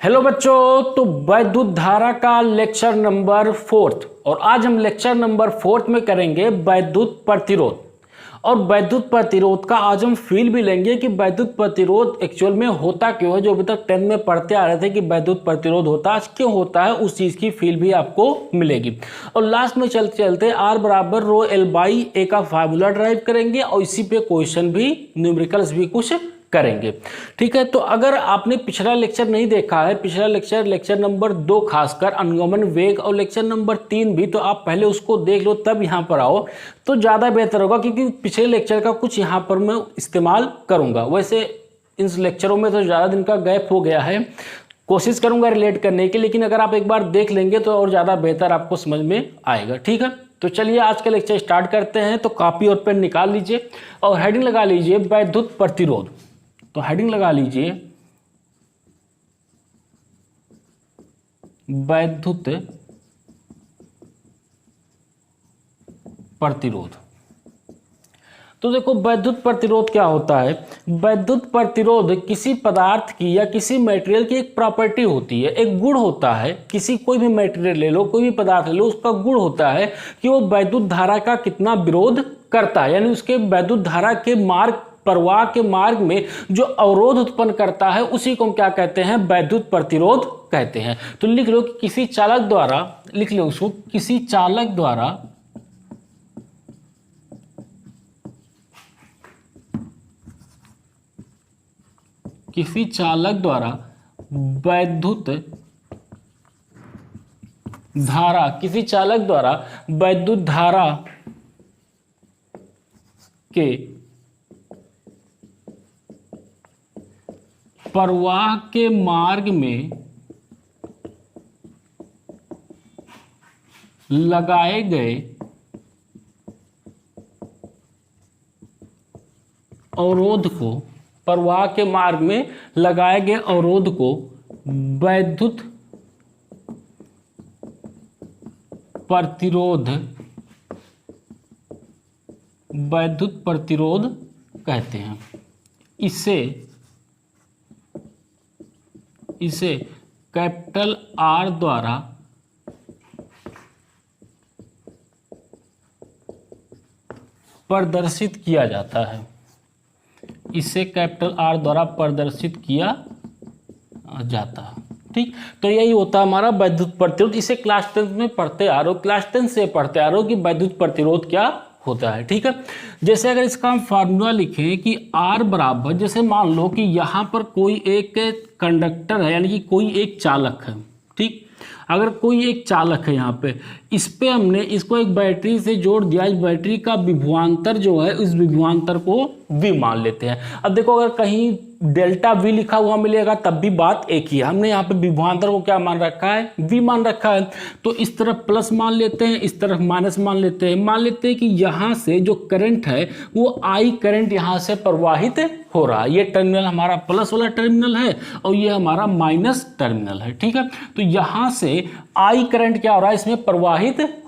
Hello बच्चों, तो वैद्युत धारा का लेक्चर नंबर 4 और आज हम लेक्चर नंबर 4 में करेंगे वैद्युत प्रतिरोध। और वैद्युत प्रतिरोध का आज हम फील भी लेंगे कि वैद्युत प्रतिरोध एक्चुअल में होता क्यों है। जो अभी तक 10 में पढ़ते आ रहे थे कि वैद्युत प्रतिरोध होता आज क्यों होता है, उस चीज की फील भी आपको मिलेगी। और लास्ट में चलते चलते R बराबर रो एल बाई ए का फार्मूला ड्राइव करेंगे और इसी पे क्वेश्चन भी, न्यूमेरिकल्स भी कुछ करेंगे। ठीक है, तो अगर आपने पिछला लेक्चर नहीं देखा है, पिछला लेक्चर नंबर 2 खासकर अनुगमन वेग और लेक्चर नंबर 3 भी, तो आप पहले उसको देख लो तब यहाँ पर आओ तो ज़्यादा बेहतर होगा, क्योंकि पिछले लेक्चर का कुछ यहाँ पर मैं इस्तेमाल करूँगा। वैसे इन लेक्चरों में तो ज़्यादा दिन का गैप हो गया है, कोशिश करूँगा रिलेट करने की, लेकिन अगर आप एक बार देख लेंगे तो और ज़्यादा बेहतर आपको समझ में आएगा। ठीक है, तो चलिए आज का लेक्चर स्टार्ट करते हैं। तो कॉपी और पेन निकाल लीजिए और हेडिंग लगा लीजिए वैद्युत प्रतिरोध। तो हेडिंग लगा लीजिए वैद्युत प्रतिरोध। तो देखो वैद्युत प्रतिरोध क्या होता है। वैद्युत प्रतिरोध किसी पदार्थ की या किसी मटेरियल की एक प्रॉपर्टी होती है, एक गुण होता है। किसी कोई भी मटेरियल ले लो, कोई भी पदार्थ ले लो, उसका गुण होता है कि वो वैद्युत धारा का कितना विरोध करता है, यानी उसके वैद्युत धारा के मार्ग, प्रवाह के मार्ग में जो अवरोध उत्पन्न करता है, उसी को हम क्या कहते हैं, वैद्युत प्रतिरोध कहते हैं। तो लिख लो कि किसी चालक द्वारा, लिख लो उसको, किसी चालक द्वारा वैद्युत धारा, किसी चालक द्वारा वैद्युत धारा के प्रवाह के मार्ग में लगाए गए अवरोध को, प्रवाह के मार्ग में लगाए गए अवरोध को वैद्युत प्रतिरोध कहते हैं। इसे कैपिटल आर द्वारा प्रदर्शित किया जाता है। इसे कैपिटल आर द्वारा प्रदर्शित किया जाता है। ठीक, तो यही होता है हमारा वैद्युत प्रतिरोध। इसे क्लास 10 में पढ़ते आ रहे हो, क्लास 10 से पढ़ते आ रहे हो कि वैद्युत प्रतिरोध क्या होता है। ठीक है, जैसे अगर इसका हम फार्मूला लिखें कि R बराबर, जैसे मान लो कि यहाँ पर कोई एक कंडक्टर है, यानी कि कोई एक चालक है। ठीक, अगर कोई एक चालक है यहाँ पे, इस पे हमने इसको एक बैटरी से जोड़ दिया। इस बैटरी का विभवांतर जो है, इस विभवांतर को V मान लेते हैं। अब देखो अगर कहीं डेल्टा V लिखा हुआ मिलेगा तब भी बात एक ही है। हमने यहाँ पे विभवांतर को क्या मान रखा है, V मान रखा है। तो इस तरफ प्लस मान लेते हैं, इस तरफ माइनस मान लेते हैं। मान लेते हैं कि यहाँ से जो करंट है वो I करंट यहाँ से प्रवाहित हो रहा है। ये टर्मिनल हमारा प्लस वाला टर्मिनल है और ये हमारा माइनस टर्मिनल है। ठीक है, तो यहाँ से I करंट क्या हो रहा है, इसमें प्रवाहित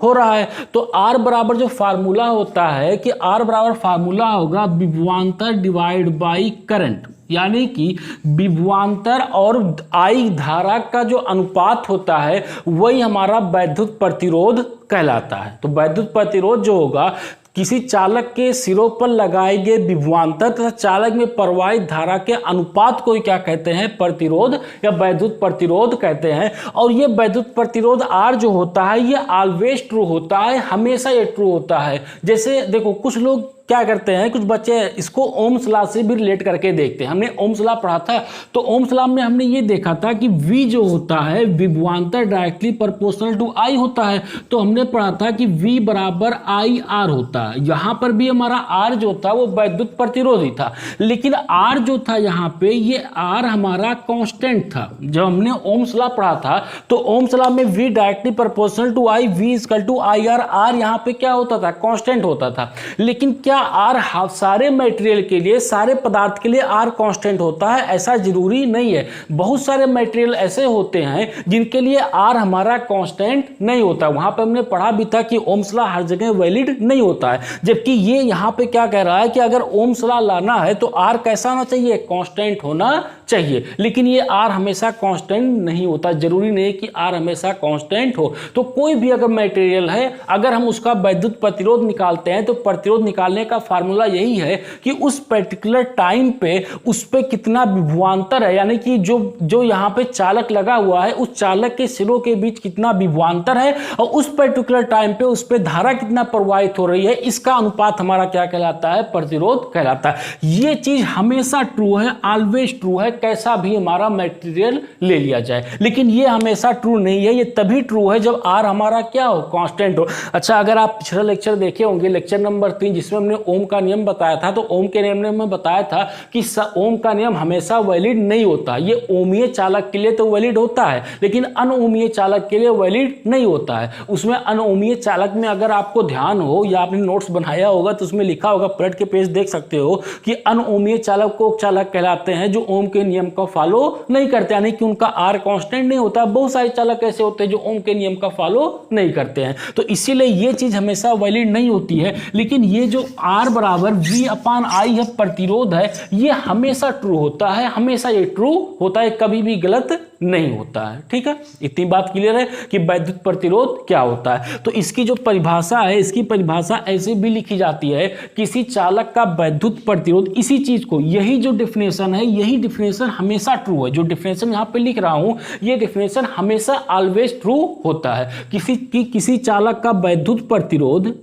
हो रहा है। तो R बराबर जो फार्मूला होता है कि R बराबर फार्मूला होगा विभवांतर डिवाइड बाई करंट, यानी कि विभवांतर और I धारा का जो अनुपात होता है वही हमारा वैद्युत प्रतिरोध कहलाता है। तो वैद्युत प्रतिरोध जो होगा, किसी चालक के सिरों पर लगाए गए विभवांतर तथा चालक में प्रवाहित धारा के अनुपात को क्या कहते हैं, प्रतिरोध या वैद्युत प्रतिरोध कहते हैं। और ये वैद्युत प्रतिरोध R जो होता है ये ऑलवेज ट्रू होता है, हमेशा ये ट्रू होता है। जैसे देखो कुछ लोग क्या करते हैं, कुछ बच्चे इसको ओम्स लॉ से भी रिलेट करके देखते हैं। हमने ओम्स लॉ पढ़ा था, तो ओम्स लॉ में हमने ये देखा था कि V जो होता है विभवांतर डायरेक्टली प्रोपोर्शनल टू I होता है। तो हमने पढ़ा था कि V बराबर IR होता है। यहाँ पर भी हमारा R जो था वो वैद्युत प्रतिरोधी था, लेकिन R जो था यहाँ पे, ये R हमारा कांस्टेंट था। जब हमने ओम्स लॉ पढ़ा था तो ओम्स लॉ में V directly proportional to I, V equal to IR, R यहाँ पे क्या होता था, कांस्टेंट होता था। लेकिन क्या क्या आर सारे मटेरियल के लिए, सारे पदार्थ के लिए आर कांस्टेंट होता है? ऐसा जरूरी नहीं है। बहुत सारे मटेरियल ऐसे होते हैं जिनके लिए आर हमारा कांस्टेंट नहीं होता। वहां पे हमने पढ़ा भी था कि ओम्स लॉ हर जगह वैलिड नहीं होता है, जबकि ये यहां पे क्या कह रहा है कि अगर ओम्स लॉ लाना है तो आर कैसा होना चाहिए? कांस्टेंट होना चाहिए। लेकिन ये आर हमेशा कांस्टेंट नहीं होता, जरूरी नहीं है कि आर हमेशा कांस्टेंट हो। तो कोई भी अगर मटेरियल है, अगर हम उसका वैद्युत प्रतिरोध निकालते हैं तो प्रतिरोध निकालने का फार्मूला यही है कि उस पर्टिकुलर टाइम पे उस पे कितना विभवांतर है, यानी कि जो यहां पे चालक लगा हुआ है उस चालक के सिरों के बीच कितना विभवांतर है और उस पर्टिकुलर टाइम पे उस पे धारा कितना प्रवाहित हो रही है, इसका अनुपात हमारा क्या कहलाता है? प्रतिरोध कहलाता है। ये चीज हमेशा ट्रू है, ऑलवेज ट्रू है, कैसा भी हमारा मटेरियल ले लिया जाए। लेकिन ये हमेशा ट्रू नहीं है, ये तभी ट्रू है जब आर हमारा क्या हो? कांस्टेंट हो। अच्छा, अगर आप पिछला लेक्चर देखे होंगे, लेक्चर नंबर 3, जिसमें हमने ओम का नियम बताया था, तो ओम के नियम में बताया था कि ओम का नियम हमेशा वैलिड नहीं होता। ये ओमीय चालक के लिए तो वैलिड होता है, लेकिन अनओमीय चालक के लिए वैलिड नहीं होता है। उसमें अनओमीय चालक में अगर आपको ध्यान हो या आपने नोट्स बनाया होगा तो उसमें लिखा होगा, पलट के पेज देख सकते हो कि अनओमीय चालक को चालक कहलाते हैं जो ओम के नियम का फॉलो नहीं करते, यानी कि उनका आर कांस्टेंट नहीं होता। बहुत सारे चालक ऐसे होते हैं जो ओम के नियम का फॉलो नहीं करते हैं, तो इसीलिए ये चीज हमेशा वैलिड नहीं होती है। लेकिन ये जो आर बराबर वी अपान आई है प्रतिरोध है, ये हमेशा ट्रू होता है, हमेशा ये ट्रू होता है, कभी भी गलत नहीं होता है। ठीक है, इतनी बात क्लियर है कि वैद्युत प्रतिरोध क्या होता है। तो इसकी जो परिभाषा है, इसकी परिभाषा ऐसे भी लिखी जाती है, किसी चालक का वैद्युत प्रतिरोध, इसी चीज को, यही जो डिफिनेशन है, यही डिफिनेशन हमेशा ट्रू है। जो डिफिनेशन यहां पे लिख रहा हूं, ये डिफिनेशन हमेशा ऑलवेज ट्रू होता है। किसी चालक का वैद्युत प्रतिरोध,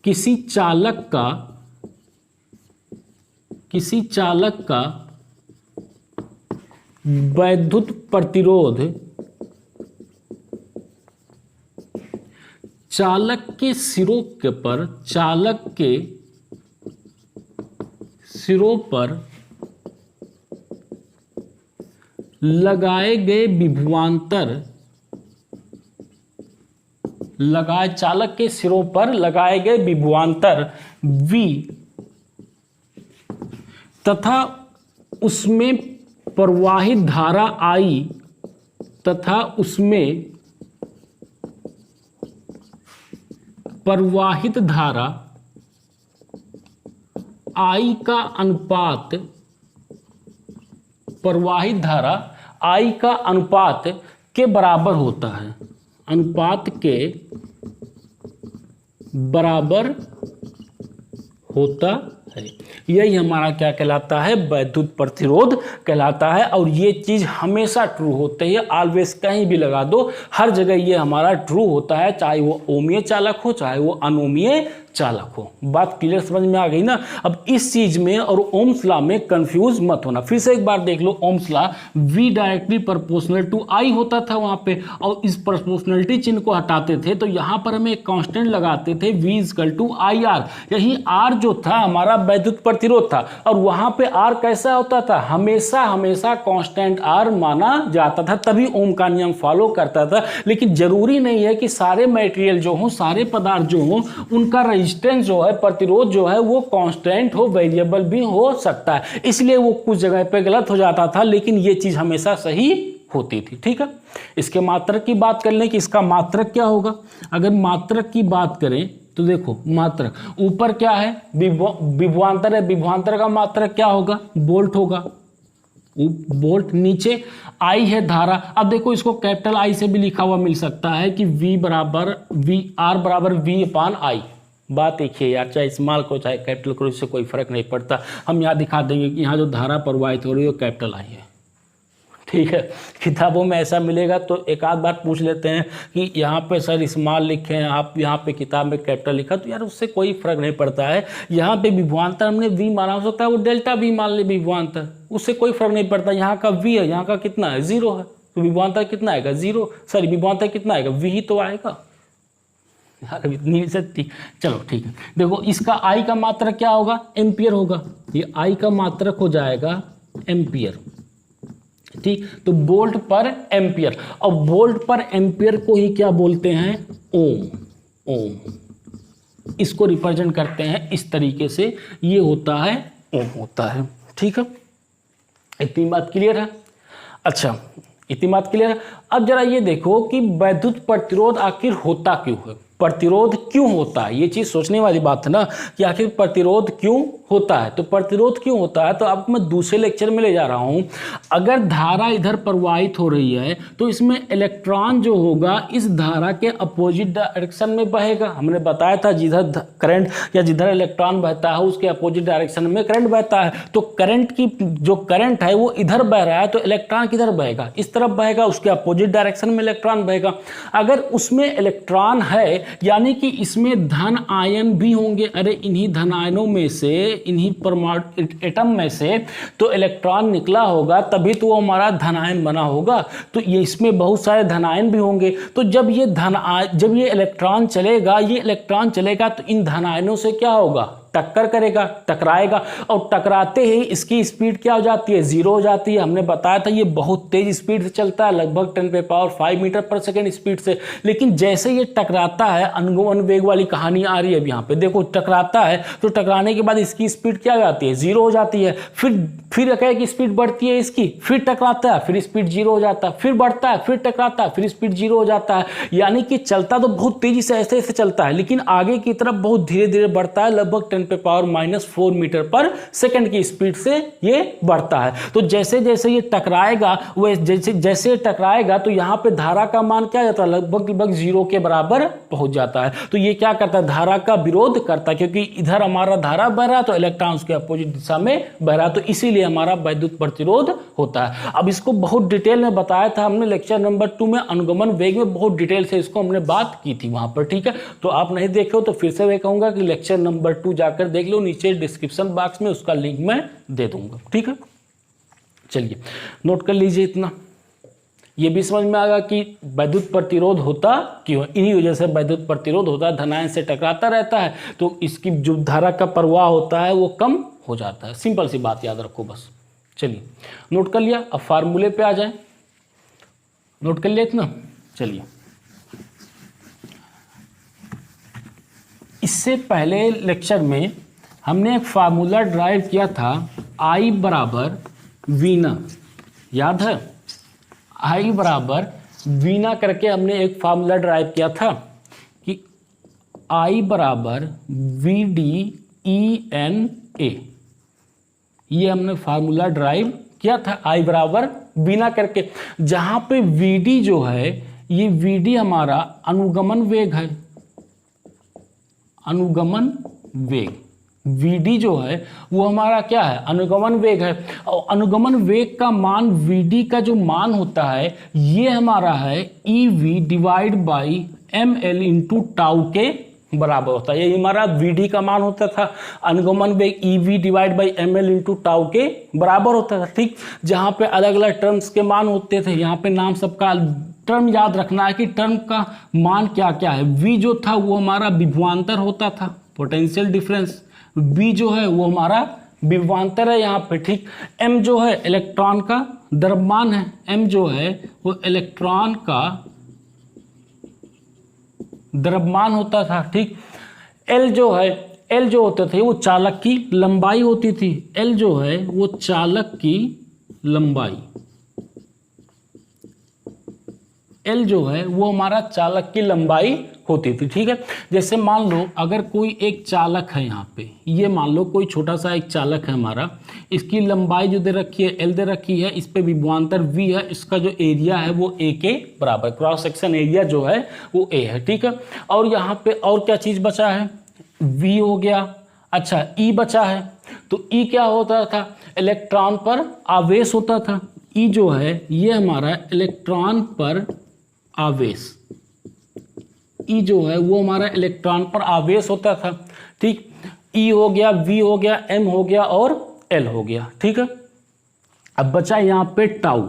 किसी चालक का वैद्युत प्रतिरोध चालक के सिरों पर लगाए गए विभवांतर, चालक के सिरों पर लगाए गए विभवांतर V तथा उसमें प्रवाहित धारा I तथा उसमें प्रवाहित धारा I का अनुपात, प्रवाहित धारा I का अनुपात के बराबर होता है, अनुपात के बराबर होता है। यही हमारा क्या कहलाता है? वैद्युत प्रतिरोध कहलाता है। और ये चीज हमेशा ट्रू होती है, ऑलवेज, कहीं भी लगा दो, हर जगह ये हमारा ट्रू होता है, चाहे वो ओमीय चालक हो चाहे वो अनोमीय चालक हो। बात क्लियर समझ में आ गई ना? अब इस चीज में और ओम्स लॉ में कंफ्यूज मत होना। फिर से एक बार देख लो, Ohm's law V directly proportional to I होता था वहां पे, और इस प्रोपोर्शनलिटी चिन्ह को हटाते थे तो यहां पर हमें एक कांस्टेंट लगाते थे V = IR। यही R जो था हमारा वैद्युत प्रतिरोध था, और वहां पे R कैसा होता था? हमेशा कांस्टेंट R माना जाता था, तभी ओम का नियम फॉलो करता था। लेकिन जरूरी नहीं है कि सारे मटेरियल जो हो, सारे पदार्थ जो हो, उनका रेजिस्टेंस जो है, प्रतिरोध जो है, वो कांस्टेंट हो, वेरिएबल भी हो सकता है। इसलिए वो कुछ जगह पे गलत हो जाता था, लेकिन ये चीज हमेशा सही होती थी। ठीक है, इसके मात्रक की बात कर लें कि इसका मात्रक क्या होगा। अगर मात्रक की बात करें तो देखो, मात्रक ऊपर क्या है? विभवांतर है, विभवांतर का मात्रक क्या होगा? वोल्ट होगा, वोल्ट। नीचे I है धारा। अब देखो, इसको कैपिटल I से भी लिखा हुआ मिल सकता है कि R बराबर V अपान I। बात एक है यार, चाहे स्मॉल को चाहे कैपिटल करो, इससे कोई फर्क नहीं पड़ता। हम यहाँ दिखा देंगे कि यहाँ जो धारा प्रवाहित हो रही है वो कैपिटल I है। ठीक है, किताबों में ऐसा मिलेगा तो एक आध बार पूछ लेते हैं कि यहाँ पे सर स्मॉल लिखे हैं, आप यहाँ पे किताब में कैपिटल लिखा, तो यार उससे कोई फर्क नहीं पड़ता है। यहाँ पे विभवांतर हमने V माना, हो सकता है वो डेल्टा V मान ले विभवांतर, उससे कोई फर्क नहीं पड़ता। यहाँ का V है, यहाँ का कितना है? 0 है, तो विभवांतर कितना आएगा? 0। सॉरी, विभवांतर कितना आएगा? V ही तो आएगा यार, इतनी सच्ची। चलो ठीक है, देखो इसका I का मात्रक क्या होगा? एम्पियर होगा। ये I का मात्रक हो जाएगा एम्पियर। ठीक, तो वोल्ट पर एम्पियर, और वोल्ट पर एम्पियर को ही क्या बोलते हैं? ओम। ओम। इसको रिप्रेजेंट करते हैं इस तरीके से, ये होता है ओम होता है। ठीक है, इतनी बात क्लियर है। अच्छा, इतनी बात क्लियर है। अब जरा ये देखो कि वैद्युत प्रतिरोध आखिर होता क्यों है, प्रतिरोध क्यों होता है, ये चीज सोचने वाली बात है ना कि आखिर प्रतिरोध क्यों होता है। तो प्रतिरोध क्यों होता है, तो अब मैं दूसरे लेक्चर में ले जा रहा हूं। अगर धारा इधर प्रवाहित हो रही है तो इसमें इलेक्ट्रॉन जो होगा इस धारा के अपोजिट डायरेक्शन में बहेगा। हमने बताया था जिधर करंट या जिधर इलेक्ट्रॉन बहता है उसके अपोजिट डायरेक्शन में करंट बहता है। तो करंट की जो करंट है वो इधर बह रहा है, तो इलेक्ट्रॉन किधर बहेगा, इस तरफ बहेगा, उसके अपोजिट डायरेक्शन में इलेक्ट्रॉन बहेगा। अगर उसमें इलेक्ट्रॉन है यानी कि इसमें धन आयन भी होंगे। अरे इन्हीं धन आयनों में से, इन्हीं परमाणु एटम में से तो इलेक्ट्रॉन निकला होगा, तभी तो वो हमारा धन आयन बना होगा। तो ये इसमें बहुत सारे धन आयन भी होंगे। तो जब ये इलेक्ट्रॉन चलेगा तो इन धन आयनों से क्या होगा, टक्कर करेगा, टकराएगा, और टकराते ही इसकी स्पीड क्या हो जाती है, 0 हो जाती है। हमने बताया था ये बहुत तेज स्पीड से चलता है, लगभग 10⁵ मीटर पर सेकेंड स्पीड से। लेकिन जैसे ये टकराता है, अनुगमन वेग वाली कहानी आ रही है अब यहाँ पे देखो, टकराता है तो टकराने के बाद इसकी स्पीड क्या हो जाती है, 0 हो जाती है। फिर की स्पीड बढ़ती है इसकी, फिर टकराता है, फिर स्पीड 0 हो जाता है, फिर बढ़ता है, फिर टकराता है, फिर स्पीड 0 हो जाता है। यानी कि चलता तो बहुत तेजी से ऐसे ऐसे चलता है, लेकिन आगे की तरफ बहुत धीरे धीरे बढ़ता है, लगभग 10⁻⁻⁴ मीटर पर सेकंड की स्पीड से ये बढ़ता है। तो जैसे जैसे ये टकराएगा, वो जैसे टकराएगा तो यहाँ पे धारा का मान क्या जाता है, लगभग 0 के बराबर पहुंच जाता है। तो ये क्या करता है, धारा का विरोध करता है, क्योंकि इधर हमारा धारा बह रहा है तो इलेक्ट्रॉन उसके अपोजिट दिशा में बह रहा है, तो इसीलिए हमारा वैद्युत प्रतिरोध होता है। अब इसको बहुत डिटेल में बताया था हमने लेक्चर नंबर 2 में, अनुगमन वेग में बहुत डिटेल से इसको हमने बात की थी वहां पर। ठीक है, तो आप नहीं देखे हो तो फिर से मैं कहूंगा कि लेक्चर नंबर 2 जाकर देख लो, नीचे डिस्क्रिप्शन बॉक्स में उसका लिंक मैं दे दूंगा। ठीक है, चलिए नोट कर लीजिए इतना। ये भी समझ में आएगा कि वैद्युत प्रतिरोध होता क्यों है, इन्हीं वजह से वैद्युत प्रतिरोध होता है। धनायन से टकराता रहता है तो इसकी जो धारा का प्रवाह होता है वो कम हो जाता है। सिंपल सी बात याद रखो बस। चलिए नोट कर लिया, अब फार्मूले पे आ जाए। नोट कर लिया इतना। चलिए, इससे पहले लेक्चर में हमने एक फार्मूला ड्राइव किया था, I बराबर वीना, याद है, I बराबर वीना करके हमने एक फार्मूला ड्राइव किया था कि I बराबर VDENA, ये हमने फार्मूला ड्राइव किया था I बराबर वीना करके, जहां पे VD जो है, ये VD हमारा अनुगमन वेग है, अनुगमन वेग, VD जो है वो हमारा क्या है, अनुगमन वेग है। और अनुगमन वेग का मान, VD का जो मान होता है ये हमारा है EV divide by ML into tau के बराबर होता है। ये हमारा VD का मान होता था, अनुगमन वेग EV divide by ML into tau के बराबर होता था। ठीक, जहाँ पे अलग अलग टर्म्स के मान होते थे, यहाँ पे नाम सबका टर्म याद रखना है कि टर्म का मान क्या क्या है। V जो था वो हमारा विभवांतर होता था, पोटेंशियल डिफरेंस। B जो है वो हमारा विभवांतर है यहाँ पे। ठीक, M जो है इलेक्ट्रॉन का द्रव्यमान है, M जो है वो इलेक्ट्रॉन का द्रव्यमान होता था। ठीक, L जो है, L जो होते थे वो चालक की लंबाई होती थी, L जो है वो चालक की लंबाई, L जो है वो हमारा चालक की लंबाई होती थी। ठीक है, जैसे मान लो अगर कोई एक चालक है यहाँ पे, ये मान लो कोई छोटा सा एक चालक है हमारा, इसकी लंबाई जो दे रखी है L दे रखी है, इस पे विभवांतर V है, इसका जो एरिया है वो A के बराबर, क्रॉस सेक्शन एरिया जो है वो A है। ठीक है, और यहाँ पे और क्या चीज बचा है, V हो गया। अच्छा, E बचा है, तो E क्या होता था, इलेक्ट्रॉन पर आवेश होता था। E जो है ये हमारा इलेक्ट्रॉन पर आवेश, E जो है वो हमारा इलेक्ट्रॉन पर आवेश होता था। ठीक, E हो गया, V हो गया, M हो गया और L हो गया। ठीक है, अब बचा यहाँ पे टाउ।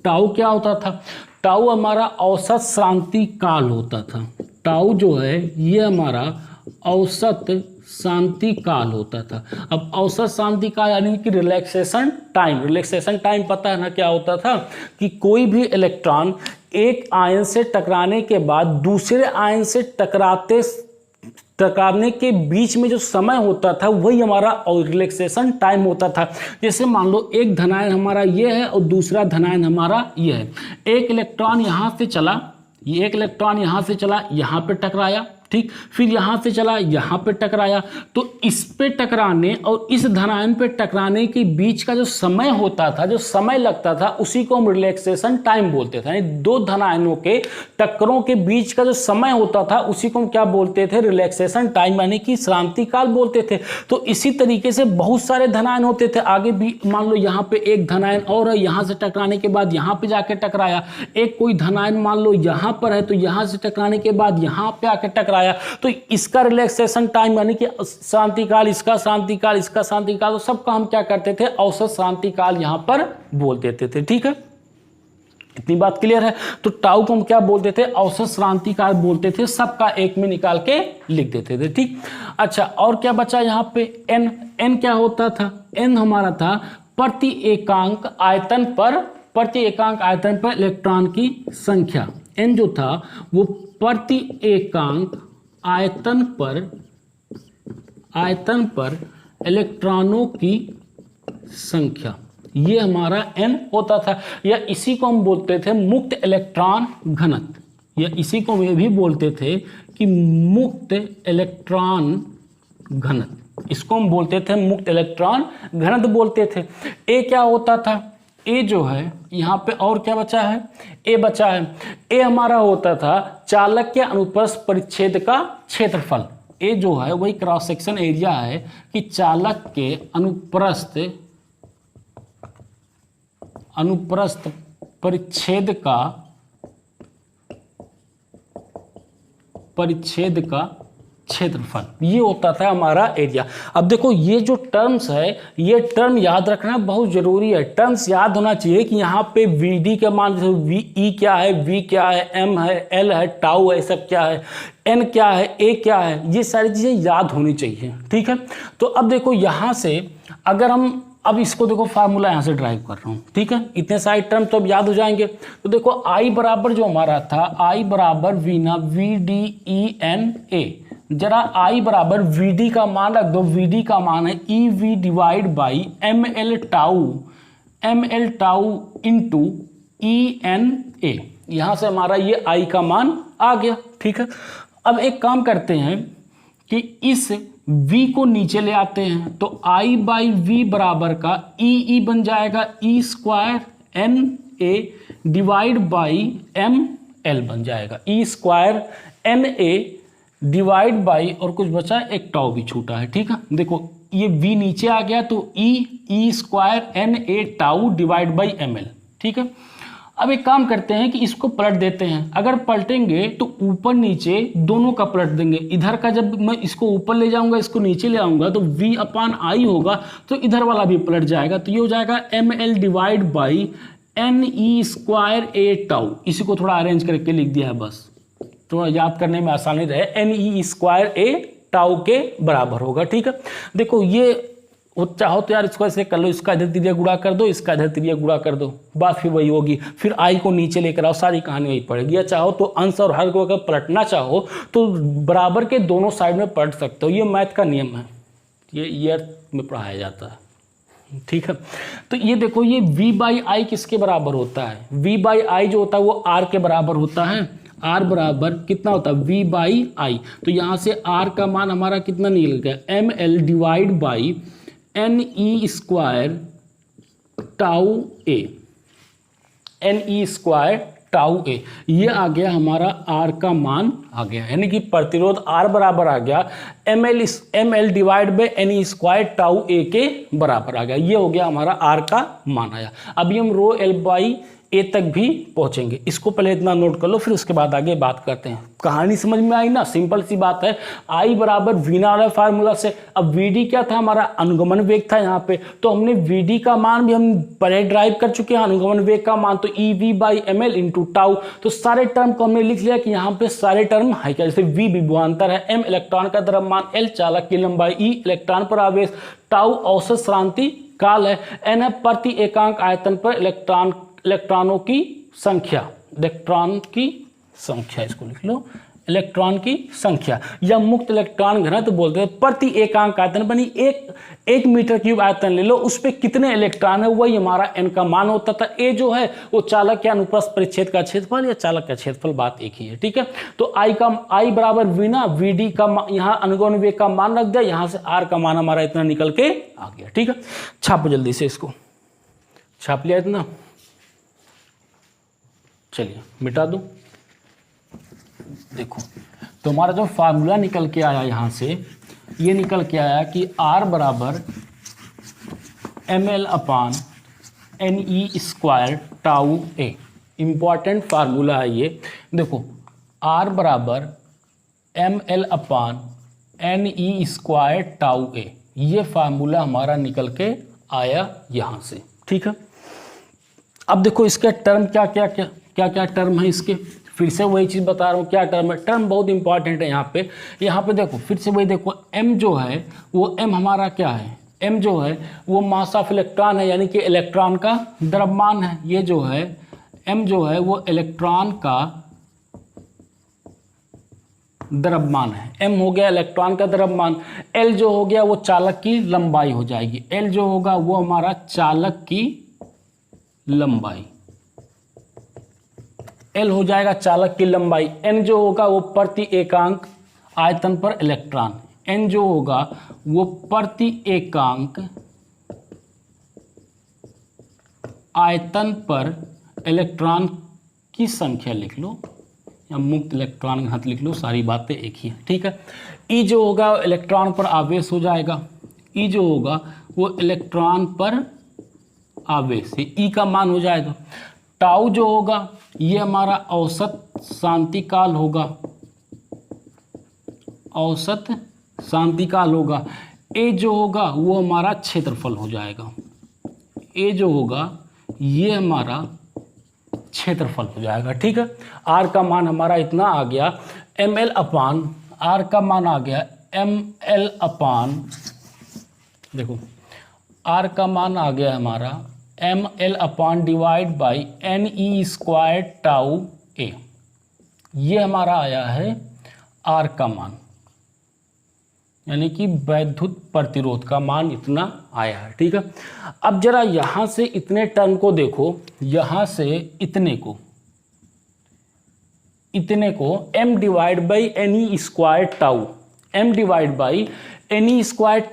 टाउ क्या होता था, टाउ हमारा औसत शांति काल होता था। टाउ जो है ये हमारा औसत शांति काल होता था। अब औसत शांति काल यानी कि रिलैक्सेशन टाइम, रिलैक्सेशन टाइम पता है ना क्या होता था, कि कोई भी इलेक्ट्रॉन एक आयन से टकराने के बाद दूसरे आयन से टकराते टकराने के बीच में जो समय होता था वही हमारा रिलैक्सेशन टाइम होता था। जैसे मान लो एक धनायन हमारा ये है और दूसरा धनायन हमारा ये है। एक इलेक्ट्रॉन यहाँ से चला, ये एक इलेक्ट्रॉन यहाँ से चला, यहाँ पे टकराया, ठीक, फिर यहाँ से चला, यहाँ पे टकराया। तो इस पे टकराने और इस धनायन पे टकराने के बीच का जो समय होता था, जो समय लगता था, उसी को हम रिलैक्सेशन टाइम बोलते थे। यानी दो धनायनों के टक्करों के बीच का जो समय होता था उसी को हम क्या बोलते थे? रिलैक्सेशन टाइम, यानी कि श्रांति काल बोलते थे। तो इसी तरीके से बहुत सारे धनायन होते थे। आगे भी मान लो यहाँ पे एक धनायन और है, यहाँ से टकराने के बाद यहाँ पे जाके टकराया। एक कोई धनायन मान लो यहाँ पर है तो यहाँ से टकराने के बाद यहाँ पे आके टकराया। तो इसका रिलैक्सेशन टाइम यानी कि शांति काल, इसका शांति काल, इसका शांति काल, तो सबका हम क्या करते थे? औसत शांति काल यहां पर बोल देते थे। ठीक है, इतनी बात क्लियर है। तो टाउ को हम क्या बोलते थे? औसत शांति काल बोलते थे। सबका एक में निकाल के लिख देते थे। ठीक, अच्छा, और क्या बचा यहाँ पे? एन। एन क्या होता था? एन हमारा था प्रति एकांक आयतन पर इलेक्ट्रॉन की संख्या। एन जो था वो प्रति एकांक आयतन पर इलेक्ट्रॉनों की संख्या, ये हमारा एन होता था। या इसी को हम बोलते थे मुक्त इलेक्ट्रॉन घनत्व, या इसी को वे भी बोलते थे कि मुक्त इलेक्ट्रॉन घनत्व। इसको हम बोलते थे मुक्त इलेक्ट्रॉन घनत्व बोलते थे। ए क्या होता था? ए जो है यहाँ पे और क्या बचा है? ए बचा है। ए हमारा होता था चालक के अनुप्रस्थ परिच्छेद का क्षेत्रफल। ए जो है वही क्रॉस सेक्शन एरिया है कि चालक के अनुप्रस्थ परिच्छेद का क्षेत्रफल, ये होता था हमारा एरिया। अब देखो ये जो टर्म्स है, ये टर्म याद रखना बहुत जरूरी है। टर्म्स याद होना चाहिए कि यहाँ पे वीडी का मान, वी ई क्या है, वी क्या है, एम है, एल है, टाउ है, सब क्या है, एन क्या है, ए क्या है, ये सारी चीजें याद होनी चाहिए। ठीक है, तो अब देखो यहाँ से अगर हम अब इसको देखो फार्मूला यहाँ से ड्राइव कर रहा हूँ। ठीक है, इतने सारे टर्म तो अब याद हो जाएंगे। तो देखो आई बराबर जो हमारा था, आई बराबर वी ना V D E N A. जरा आई बराबर वी डी का मान रख दो। वी डी का मान है E V divide by M L tau into E N A. यहाँ से हमारा ये आई का मान आ गया। ठीक है, अब एक काम करते हैं कि इस v को नीचे ले आते हैं। तो i बाई वी बराबर का ई बन जाएगा e square n A divide by M l बन जाएगा। E square n A divide by, और कुछ बचा है, एक टाउ भी छूटा है। ठीक है, देखो ये v नीचे आ गया तो e square n A tau divide by M l. ठीक है, अब एक काम करते हैं कि इसको पलट देते हैं। अगर पलटेंगे तो ऊपर नीचे दोनों का पलट देंगे। इधर का जब मैं इसको ऊपर ले जाऊंगा, इसको नीचे ले आऊंगा, तो v अपान आई होगा, तो इधर वाला भी पलट जाएगा। तो ये हो जाएगा M L divide by N E square A tau. इसी को थोड़ा अरेंज करके लिख दिया है, बस थोड़ा याद करने में आसानी रहे। N E square A tau के बराबर होगा। ठीक है, देखो ये चाहो तो यार इसको ऐसे कर लो, इसका इधर तिरिया गुणा कर दो, इसका इधर तिरिया गुणा कर दो, बात फिर वही होगी। फिर आई को नीचे लेकर आओ, सारी कहानी वही पड़ेगी। या चाहो तो अंश और हर को अगर पलटना चाहो तो बराबर के दोनों साइड में पलट सकते हो। ये मैथ का नियम है, ये ईयर में पढ़ाया जाता है। ठीक है, तो ये देखो ये v बाई आई किसके बराबर होता है? v बाई आई जो होता है वो r के बराबर होता है। r बराबर कितना होता है? v by I. तो यहाँ से r का मान हमारा कितना निकल गया? M L divide by N E square tau A, n E square tau A, ये आ गया हमारा आर का मान आ गया। यानी कि प्रतिरोध आर बराबर आ गया m L divide by N E square tau A के बराबर आ गया। ये हो गया हमारा आर का मान आया। अभी हम रो एल बाई ए तक भी पहुंचेंगे। इसको पहले इतना नोट कर लो, फिर उसके बाद आगे बात करते हैं। कहानी समझ में आई ना? सिंपल सी बात है। आई बराबर वी ना फार्मूला से। अब वी डी क्या था? हमारा अनुगमन वेग था यहाँ पे, तो हमने वी डी का मान भी हम पहले ड्राइव कर चुके हैं, अनुगमन वेग का मान तो E V by M L into tau. तो सारे टर्म को हमने लिख लिया कि यहाँ पे सारे टर्म है क्या। जैसे वी विभवांतर है, एम इलेक्ट्रॉन का द्रव्यमान, एल चालक की लंबाई, ई इलेक्ट्रॉन पर आवेश, टाउ औसत श्रांति काल है, एन है प्रति एकांक आयतन पर इलेक्ट्रॉनों की संख्या, इलेक्ट्रॉन की संख्या, इसको लिख लो इलेक्ट्रॉन की संख्या या मुक्त इलेक्ट्रॉन घनत्व बोलते हैं। प्रति एकांक आयतन बनी एक मीटर क्यूब आयतन ले लो, उस पर कितने इलेक्ट्रॉन है वही हमारा n का मान होता था। ए जो है वो चालक या अनुप्रस्थ परिच्छेद का क्षेत्रफल या चालक का क्षेत्रफल, बात एक ही है। ठीक है, तो I बराबर V ना VD का यहाँ अनुगमन वेग का मान रख दिया, यहाँ से R का मान हमारा इतना निकल के आ गया। ठीक है, छापो जल्दी से, इसको छाप लिया इतना, चलिए मिटा दो। देखो तो हमारा जो फार्मूला निकल के आया यहाँ से, ये निकल के आया कि R बराबर ml/ne² टाउ ए। इंपॉर्टेंट फार्मूला है ये। देखो R बराबर ml/ne² टाउ ए, ये फार्मूला हमारा निकल के आया यहाँ से। ठीक है, अब देखो इसके टर्म क्या क्या टर्म है इसके, फिर से वही चीज़ बता रहा हूँ क्या टर्म है। टर्म बहुत इंपॉर्टेंट है यहाँ पे देखो, फिर से वही देखो, m जो है वो m हमारा क्या है, m जो है वो मास ऑफ इलेक्ट्रॉन है, यानी कि इलेक्ट्रॉन का द्रव्यमान है। ये जो है m जो है वो इलेक्ट्रॉन का द्रव्यमान है, m हो गया इलेक्ट्रॉन का द्रव्यमान। l जो हो गया वो चालक की लंबाई हो जाएगी, l जो होगा वो हमारा चालक की लंबाई, L हो जाएगा चालक की लंबाई। N जो होगा वो प्रति एकांक आयतन पर इलेक्ट्रॉन, N जो होगा वो प्रति एकांक आयतन पर इलेक्ट्रॉन की संख्या लिख लो या मुक्त इलेक्ट्रॉन घनत्व लिख लो, सारी बातें एक ही है। ठीक है, E जो होगा इलेक्ट्रॉन पर आवेश हो जाएगा, E जो होगा वो इलेक्ट्रॉन पर आवेश से E का मान हो जाएगा। टाउ जो होगा ये हमारा औसत शांति काल होगा, औसत शांति काल होगा। ए जो होगा वो हमारा क्षेत्रफल हो जाएगा, ए जो होगा ये हमारा क्षेत्रफल हो जाएगा। ठीक है, आर का मान हमारा इतना आ गया, आर का मान आ गया देखो आर का मान आ गया हमारा ml//ne² टाउ ए, ये हमारा आया है आर का मान, यानी कि वैद्युत प्रतिरोध का मान इतना आया है। ठीक है, अब जरा यहाँ से इतने टर्म को देखो, यहाँ से इतने को m/ne² टाउ, m/ne²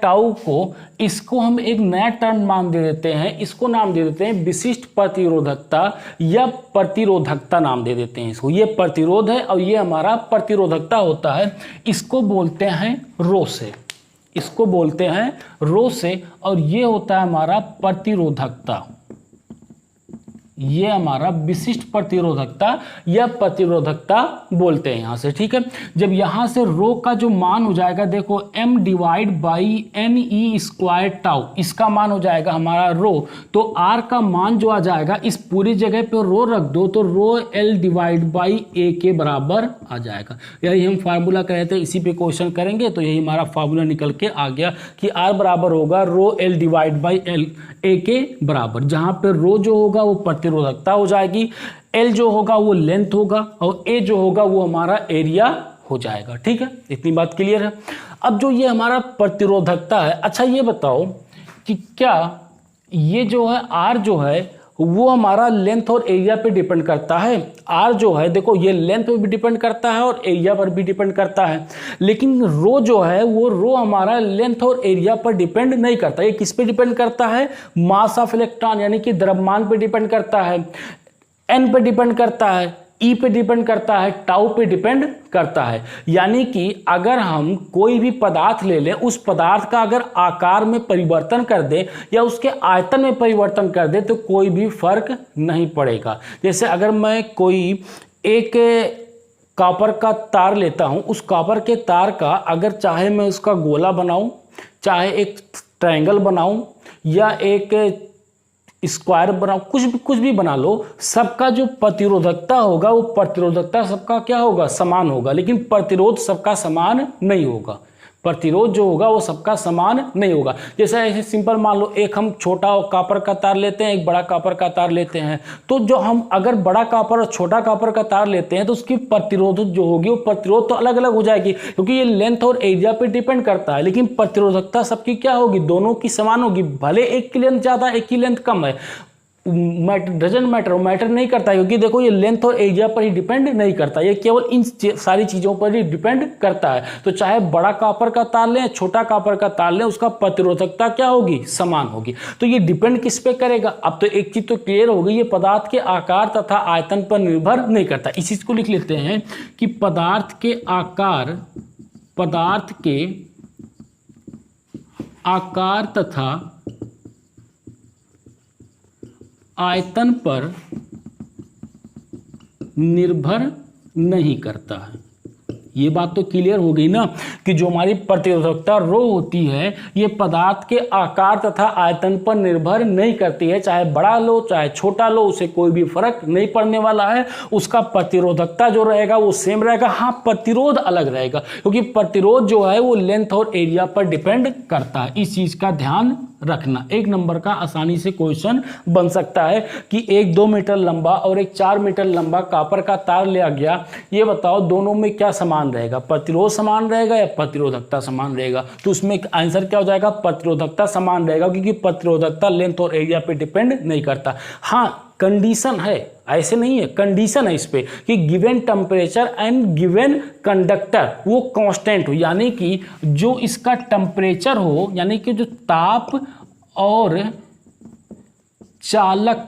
टाउ को, इसको हम एक नया टर्म नाम दे देते हैं, इसको नाम दे देते हैं विशिष्ट प्रतिरोधकता या प्रतिरोधकता नाम दे देते हैं इसको। ये प्रतिरोध है और ये हमारा प्रतिरोधकता होता है, इसको बोलते हैं रो से, इसको बोलते हैं रो से, और ये होता है हमारा प्रतिरोधकता, ये हमारा विशिष्ट प्रतिरोधकता या प्रतिरोधकता बोलते हैं यहाँ से। ठीक है, जब यहाँ से रो का जो मान हो जाएगा, देखो m/ne² टाउ, इसका मान हो जाएगा हमारा रो, तो r का मान जो आ जाएगा, इस पूरी जगह पे रो रख दो तो रो L/A के बराबर आ जाएगा। यही हम फार्मूला कहे थे, इसी पे क्वेश्चन करेंगे, तो यही हमारा फार्मूला निकल के आ गया कि r बराबर होगा रो L/A के बराबर, जहाँ पे रो जो होगा वो प्रतिरोधकता हो जाएगी, L जो होगा वो लेंथ होगा और A जो होगा वो हमारा एरिया हो जाएगा। ठीक है, इतनी बात क्लियर है। अब जो ये हमारा प्रतिरोधकता है, अच्छा ये बताओ कि क्या ये जो है R जो है वो हमारा लेंथ और एरिया पे डिपेंड करता है। R जो है देखो ये लेंथ पे भी डिपेंड करता है और एरिया पर भी डिपेंड करता है, लेकिन रो जो है वो रो हमारा लेंथ और एरिया पर डिपेंड नहीं करता। ये किस पे डिपेंड करता है, मास ऑफ इलेक्ट्रॉन यानी कि द्रव्यमान पे डिपेंड करता है, n पे डिपेंड करता है, E पे डिपेंड करता है, टाउ पे डिपेंड करता है। यानी कि अगर हम कोई भी पदार्थ ले लें, उस पदार्थ का अगर आकार में परिवर्तन कर दें या उसके आयतन में परिवर्तन कर दें तो कोई भी फर्क नहीं पड़ेगा। जैसे अगर मैं कोई एक कॉपर का तार लेता हूं, उस कॉपर के तार का अगर चाहे मैं उसका गोला बनाऊं, चाहे एक ट्रायंगल बनाऊं या एक स्क्वायर बनाओ, कुछ भी बना लो, सबका जो प्रतिरोधकता होगा वो प्रतिरोधकता सबका क्या होगा, समान होगा, लेकिन प्रतिरोध सबका समान नहीं होगा। प्रतिरोध जो होगा वो सबका समान नहीं होगा। जैसे ऐसे सिंपल मान लो, एक हम छोटा कॉपर का तार लेते हैं, एक बड़ा कॉपर का तार लेते हैं, तो जो हम अगर बड़ा कॉपर और छोटा कॉपर का तार लेते हैं तो उसकी प्रतिरोध जो होगी वो प्रतिरोध तो अलग अलग हो जाएगी, क्योंकि ये लेंथ और एरिया पे डिपेंड करता है, लेकिन प्रतिरोधकता सबकी क्या होगी, दोनों की समान होगी। भले एक की लेंथ ज़्यादा एक की लेंथ कम है, डजंट मैटर, मैटर नहीं करता, क्योंकि देखो ये लेंथ और एरिया पर ही डिपेंड नहीं करता, ये केवल इन सारी चीज़ों पर ही डिपेंड करता है। तो चाहे बड़ा कॉपर का तार लें, छोटा कॉपर का तार लें, उसका प्रतिरोधकता क्या होगी, समान होगी। तो ये डिपेंड किस पे करेगा, अब तो एक चीज़ तो क्लियर हो गई, ये पदार्थ के आकार तथा आयतन पर निर्भर नहीं करता। इस चीज़ को लिख लेते हैं कि पदार्थ के आकार तथा आयतन पर निर्भर नहीं करता है। ये बात तो क्लियर हो गई ना कि जो हमारी प्रतिरोधकता रो होती है ये पदार्थ के आकार तथा आयतन पर निर्भर नहीं करती है, चाहे बड़ा लो चाहे छोटा लो, उसे कोई भी फर्क नहीं पड़ने वाला है। उसका प्रतिरोधकता जो रहेगा वो सेम रहेगा, हाँ प्रतिरोध अलग रहेगा, क्योंकि प्रतिरोध जो है वो लेंथ और एरिया पर डिपेंड करता है। इस चीज का ध्यान रखना। एक नंबर का आसानी से क्वेश्चन बन सकता है कि एक 2 मीटर लंबा और एक 4 मीटर लंबा कॉपर का तार लिया गया, ये बताओ दोनों में क्या समान रहेगा, प्रतिरोध समान रहेगा या प्रतिरोधकता समान रहेगा। तो उसमें आंसर क्या हो जाएगा, प्रतिरोधकता समान रहेगा, क्योंकि प्रतिरोधकता लेंथ और एरिया पे डिपेंड नहीं करता। हाँ कंडीशन है, ऐसे नहीं है, कंडीशन है इस पे कि given temperature and given conductor वो कांस्टेंट हो, यानी कि जो इसका टेम्परेचर हो, यानी कि जो ताप और चालक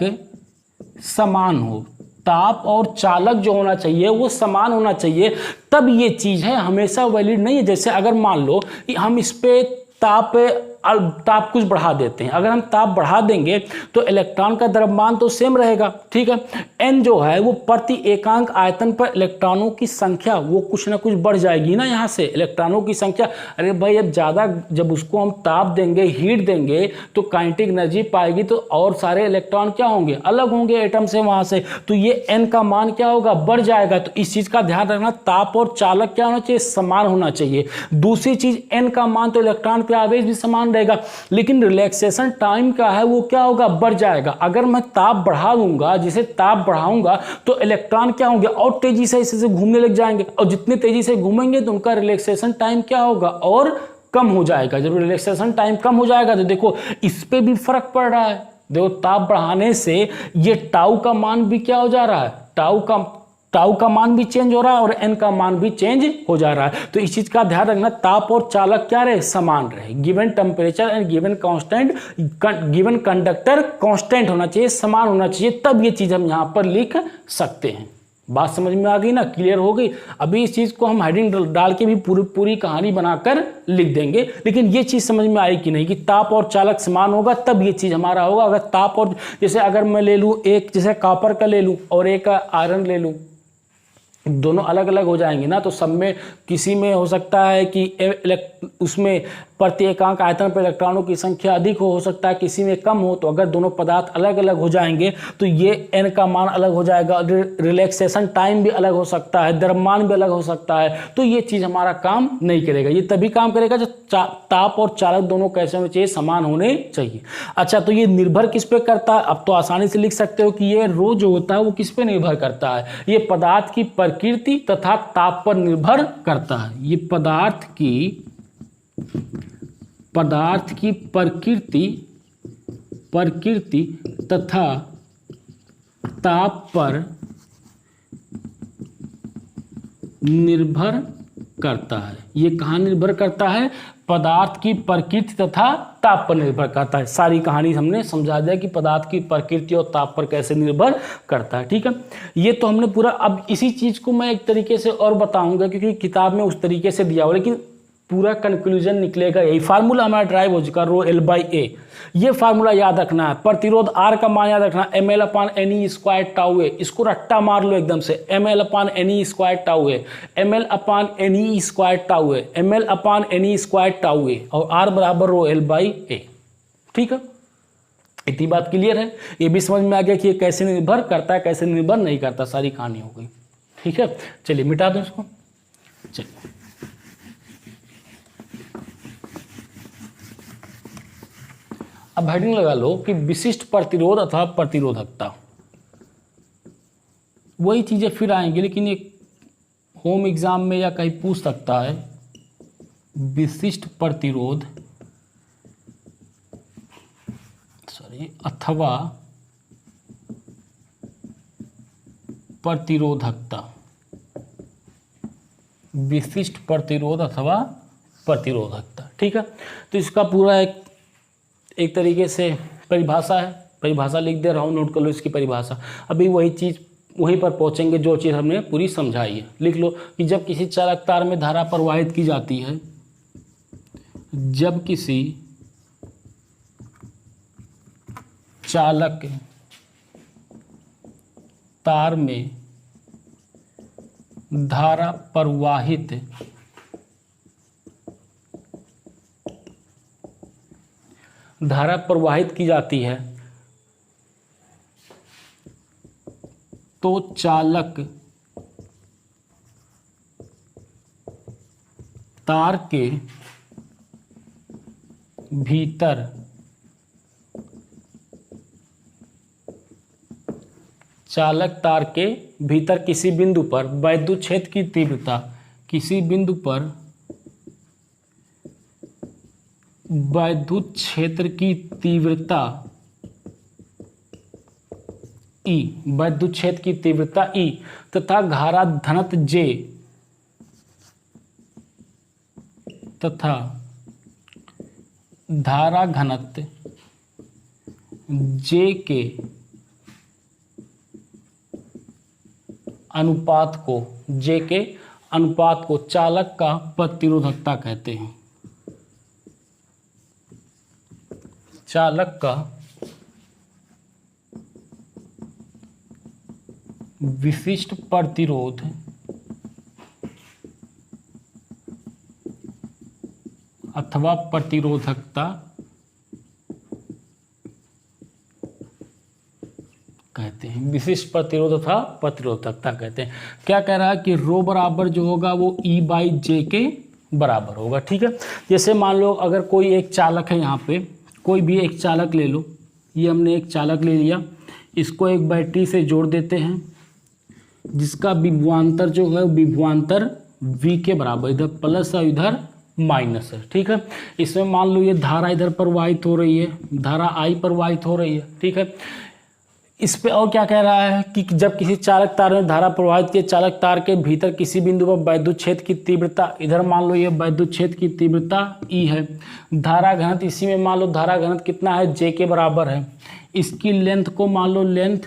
समान हो, ताप और चालक जो होना चाहिए वो समान होना चाहिए, तब ये चीज़ है, हमेशा वैलिड नहीं है। जैसे अगर मान लो कि हम इस पे ताप कुछ बढ़ा देते हैं, अगर हम ताप बढ़ा देंगे तो इलेक्ट्रॉन का द्रव्यमान तो सेम रहेगा, ठीक है। n जो है वो प्रति एकांक आयतन पर इलेक्ट्रॉनों की संख्या वो कुछ ना कुछ बढ़ जाएगी ना, यहाँ से इलेक्ट्रॉनों की संख्या। अरे भाई अब ज़्यादा जब उसको हम ताप देंगे, हीट देंगे तो काइनेटिक एनर्जी पाएगी, तो और सारे इलेक्ट्रॉन क्या होंगे, अलग होंगे एटम से वहाँ से, तो ये n का मान क्या होगा, बढ़ जाएगा। तो इस चीज़ का ध्यान रखना, ताप और चालक क्या होना चाहिए, समान होना चाहिए। दूसरी चीज़ n का मान तो इलेक्ट्रॉन आवेश भी समान रहेगा, लेकिन रिलैक्सेशन टाइम का है वो क्या होगा, बढ़ जाएगा। अगर मैं ताप बढ़ा दूंगा, जिसे ताप बढ़ाऊंगा तो इलेक्ट्रॉन क्या होंगे, और तेजी से इसे घूमने लग जाएंगे, और जितनी तेजी से घूमेंगे तो उनका रिलैक्सेशन टाइम क्या होगा, और कम हो जाएगा। जब रिलैक्सेशन टाइम कम हो जाएगा तो देखो इस पे भी फर्क पड़ रहा है। देखो ताप बढ़ाने से ये टाउ का मान भी क्या हो जा रहा है, टाउ का मान भी चेंज हो रहा है और n का मान भी चेंज हो जा रहा है। तो इस चीज का ध्यान रखना, ताप और चालक क्या रहे, समान रहे। Given temperature and given constant, given conductor constant होना चाहिए, समान होना चाहिए, तब ये चीज हम यहाँ पर लिख सकते हैं। बात समझ में आ गई ना, क्लियर हो गई। अभी इस चीज को हम हेडिंग डाल के भी पूरी कहानी बनाकर लिख देंगे, लेकिन ये चीज समझ में आई कि नहीं कि ताप और चालक समान होगा तब ये चीज हमारा होगा। अगर ताप और, जैसे अगर मैं ले लूँ एक, जैसे कॉपर का ले लूँ और एक आयरन ले लूँ, दोनों अलग अलग हो जाएंगे ना, तो सब में किसी में हो सकता है कि उसमें प्रति एकांक आयतन पर इलेक्ट्रॉनों की संख्या अधिक हो सकता है किसी में कम हो। तो अगर दोनों पदार्थ अलग अलग हो जाएंगे तो ये n का मान अलग हो जाएगा, रिलैक्सेशन टाइम भी अलग हो सकता है, द्रव्यमान भी अलग हो सकता है। तो ये चीज़ हमारा काम नहीं करेगा, ये तभी काम करेगा जब ताप और चालक दोनों कैसे होने चाहिए, समान होने चाहिए। अच्छा, तो ये निर्भर किस पे करता है, अब तो आसानी से लिख सकते हो कि ये रो जो होता है वो किस पे निर्भर करता है, ये पदार्थ की प्रकृति तथा ताप पर निर्भर करता है। ये पदार्थ की प्रकृति तथा ताप पर निर्भर करता है। ये कहाँ निर्भर करता है, पदार्थ की प्रकृति तथा ताप पर निर्भर करता है। सारी कहानी हमने समझा दिया कि पदार्थ की प्रकृति और ताप पर कैसे निर्भर करता है, ठीक है। ये तो हमने पूरा, अब इसी चीज को मैं एक तरीके से और बताऊंगा क्योंकि किताब में उस तरीके से दिया हुआ, लेकिन पूरा कंक्लूजन निकलेगा यही। फार्मूला हमारा ड्राइव हो चुका, रो L बाई ए, ये फार्मूला याद रखना है। प्रतिरोध R का मान याद रखना, ml/ne स्क्वायर टाउ है, इसको रट्टा मार लो एकदम से, ml/ne स्क्वायर टाउ है, ml/ne स्क्वायर टाउ है, ml/ne स्क्वायर टाउ है, और R बराबर रो L बाई ए, ठीक है। इतनी बात क्लियर है, ये भी समझ में आ गया कि ये कैसे निर्भर करता है कैसे निर्भर नहीं करता, सारी कहानी हो गई, ठीक है। चलिए मिटा दो इसको, चलिए। अब हेडिंग लगा लो कि विशिष्ट प्रतिरोध अथवा प्रतिरोधकता। वही चीज़ें फिर आएंगी, लेकिन एक होम एग्जाम में या कहीं पूछ सकता है, विशिष्ट प्रतिरोध अथवा प्रतिरोधकता, विशिष्ट प्रतिरोध अथवा प्रतिरोधकता। ठीक है, तो इसका पूरा एक तरीके से परिभाषा है, परिभाषा लिख दे रहा हूँ, नोट कर लो इसकी परिभाषा। अभी वही चीज़ वहीं पर पहुँचेंगे जो चीज़ हमने पूरी समझाई है। लिख लो कि जब किसी चालक तार में धारा प्रवाहित की जाती है, जब किसी चालक तार में धारा प्रवाहित की जाती है तो चालक तार के भीतर किसी बिंदु पर वैद्युत क्षेत्र की तीव्रता, किसी बिंदु पर वैद्युत क्षेत्र की तीव्रता E, वैद्युत क्षेत्र की तीव्रता E तथा धारा घनत्व J तथा धारा घनत्व J के अनुपात को चालक का प्रतिरोधकता कहते हैं। चालक का विशिष्ट प्रतिरोध अथवा प्रतिरोधकता कहते हैं। विशिष्ट प्रतिरोध अथवा प्रतिरोधकता कहते हैं। क्या कह रहा है कि रो बराबर जो होगा वो E/J के बराबर होगा। ठीक है, जैसे मान लो अगर कोई एक चालक है, यहाँ पे कोई भी एक चालक ले लो, ये हमने एक चालक ले लिया, इसको एक बैटरी से जोड़ देते हैं जिसका विभवांतर जो है विभवांतर V के बराबर, इधर प्लस और इधर माइनस है। ठीक है, इसमें मान लो ये धारा इधर प्रवाहित हो रही है, धारा I प्रवाहित हो रही है। ठीक है, इस पे और क्या कह रहा है कि जब किसी चालक तार में धारा प्रवाहित किए, चालक तार के भीतर किसी बिंदु पर वैद्युत क्षेत्र की तीव्रता, इधर मान लो ये वैद्युत क्षेत्र की तीव्रता E है, धारा घनत्व इसी में मान लो धारा घनत्व कितना है, J के बराबर है, इसकी लेंथ को मान लो लेंथ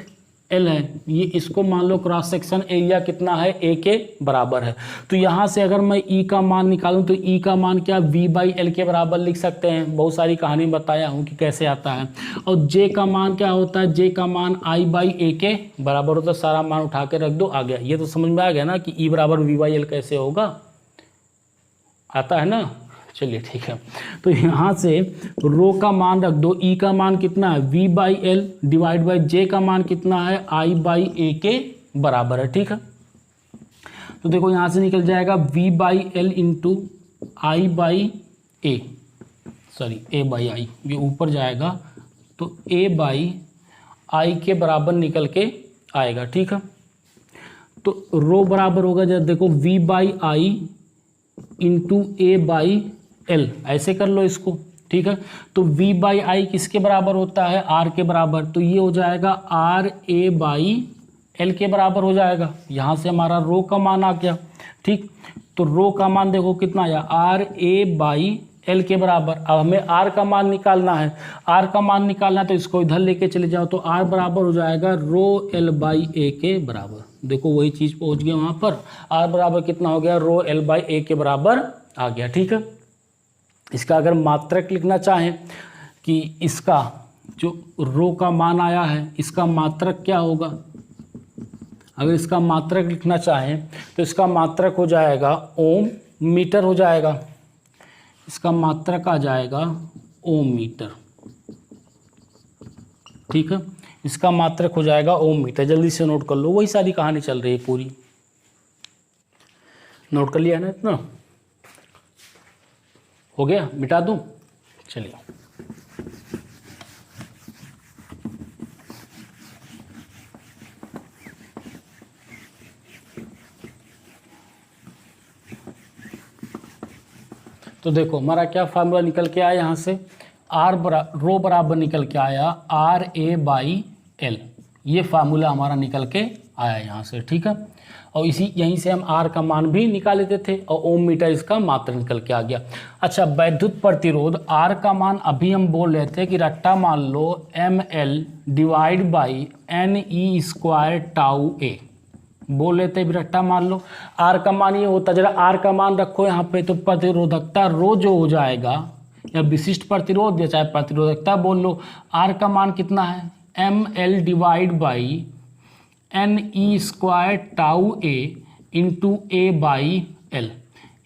L है, ये इसको मान लो क्रॉस सेक्शन एरिया कितना है, A के बराबर है। तो यहाँ से अगर मैं E का मान निकालूं तो E का मान क्या V/L के बराबर लिख सकते हैं। बहुत सारी कहानी बताया हूँ कि कैसे आता है। और J का मान क्या होता है, J का मान I/A के बराबर होता है। सारा मान उठा के रख दो, आ गया। ये तो समझ में आ गया ना कि E बराबर V/L कैसे होगा, आता है ना। चलिए ठीक है, तो यहाँ से रो का मान रख दो, E का मान कितना है V/L डिवाइड बाई J का मान कितना है I/A के बराबर है। ठीक है, तो देखो यहाँ से निकल जाएगा V/L into I/A, sorry A/I, ये ऊपर जाएगा तो A/I के बराबर निकल के आएगा। ठीक है, तो रो बराबर होगा, जब देखो V/I इंटू A/L, ऐसे कर लो इसको। ठीक है, तो V/I किसके बराबर होता है, R के बराबर, तो ये हो जाएगा RA/L के बराबर हो जाएगा। यहाँ से हमारा रो का मान आ गया। ठीक, तो रो का मान देखो कितना आया, RA/L के बराबर। अब हमें R का मान निकालना है, R का मान निकालना है तो इसको इधर लेके चले जाओ, तो R बराबर हो जाएगा रो L/A के बराबर। देखो वही चीज़ पहुँच गया वहाँ पर, R बराबर कितना हो गया, रो L/A के बराबर आ गया। ठीक है, इसका अगर मात्रक लिखना चाहें कि इसका जो रो का मान आया है इसका मात्रक क्या होगा, अगर इसका मात्रक लिखना चाहें तो इसका मात्रक हो जाएगा ओम मीटर हो जाएगा, इसका मात्रक आ जाएगा ओम मीटर। ठीक है, इसका मात्रक हो जाएगा ओम मीटर। जल्दी से नोट कर लो, वही सारी कहानी चल रही है पूरी। नोट कर लिया ना, इतना हो गया, मिटा दूं। चलिए तो देखो हमारा क्या फार्मूला निकल के आया यहाँ से, रो बराबर निकल के आया RA/L, ये फार्मूला हमारा निकल के आया यहाँ से, ठीक है। और यहीं से हम R का मान भी निकाल लेते थे और ओम मीटर इसका मात्रा निकल के आ गया। अच्छा, वैद्युत प्रतिरोध R का मान अभी हम बोल रहे थे कि रट्टा मान लो mL/NE² बोल लेते हैं, रट्टा मान लो। R का मान ये होता, जरा R का मान रखो यहाँ पे, तो प्रतिरोधकता रो जो हो जाएगा, या विशिष्ट प्रतिरोध या चाहे प्रतिरोधकता बोल लो, R का मान कितना है mL/NE² इंटू A/L।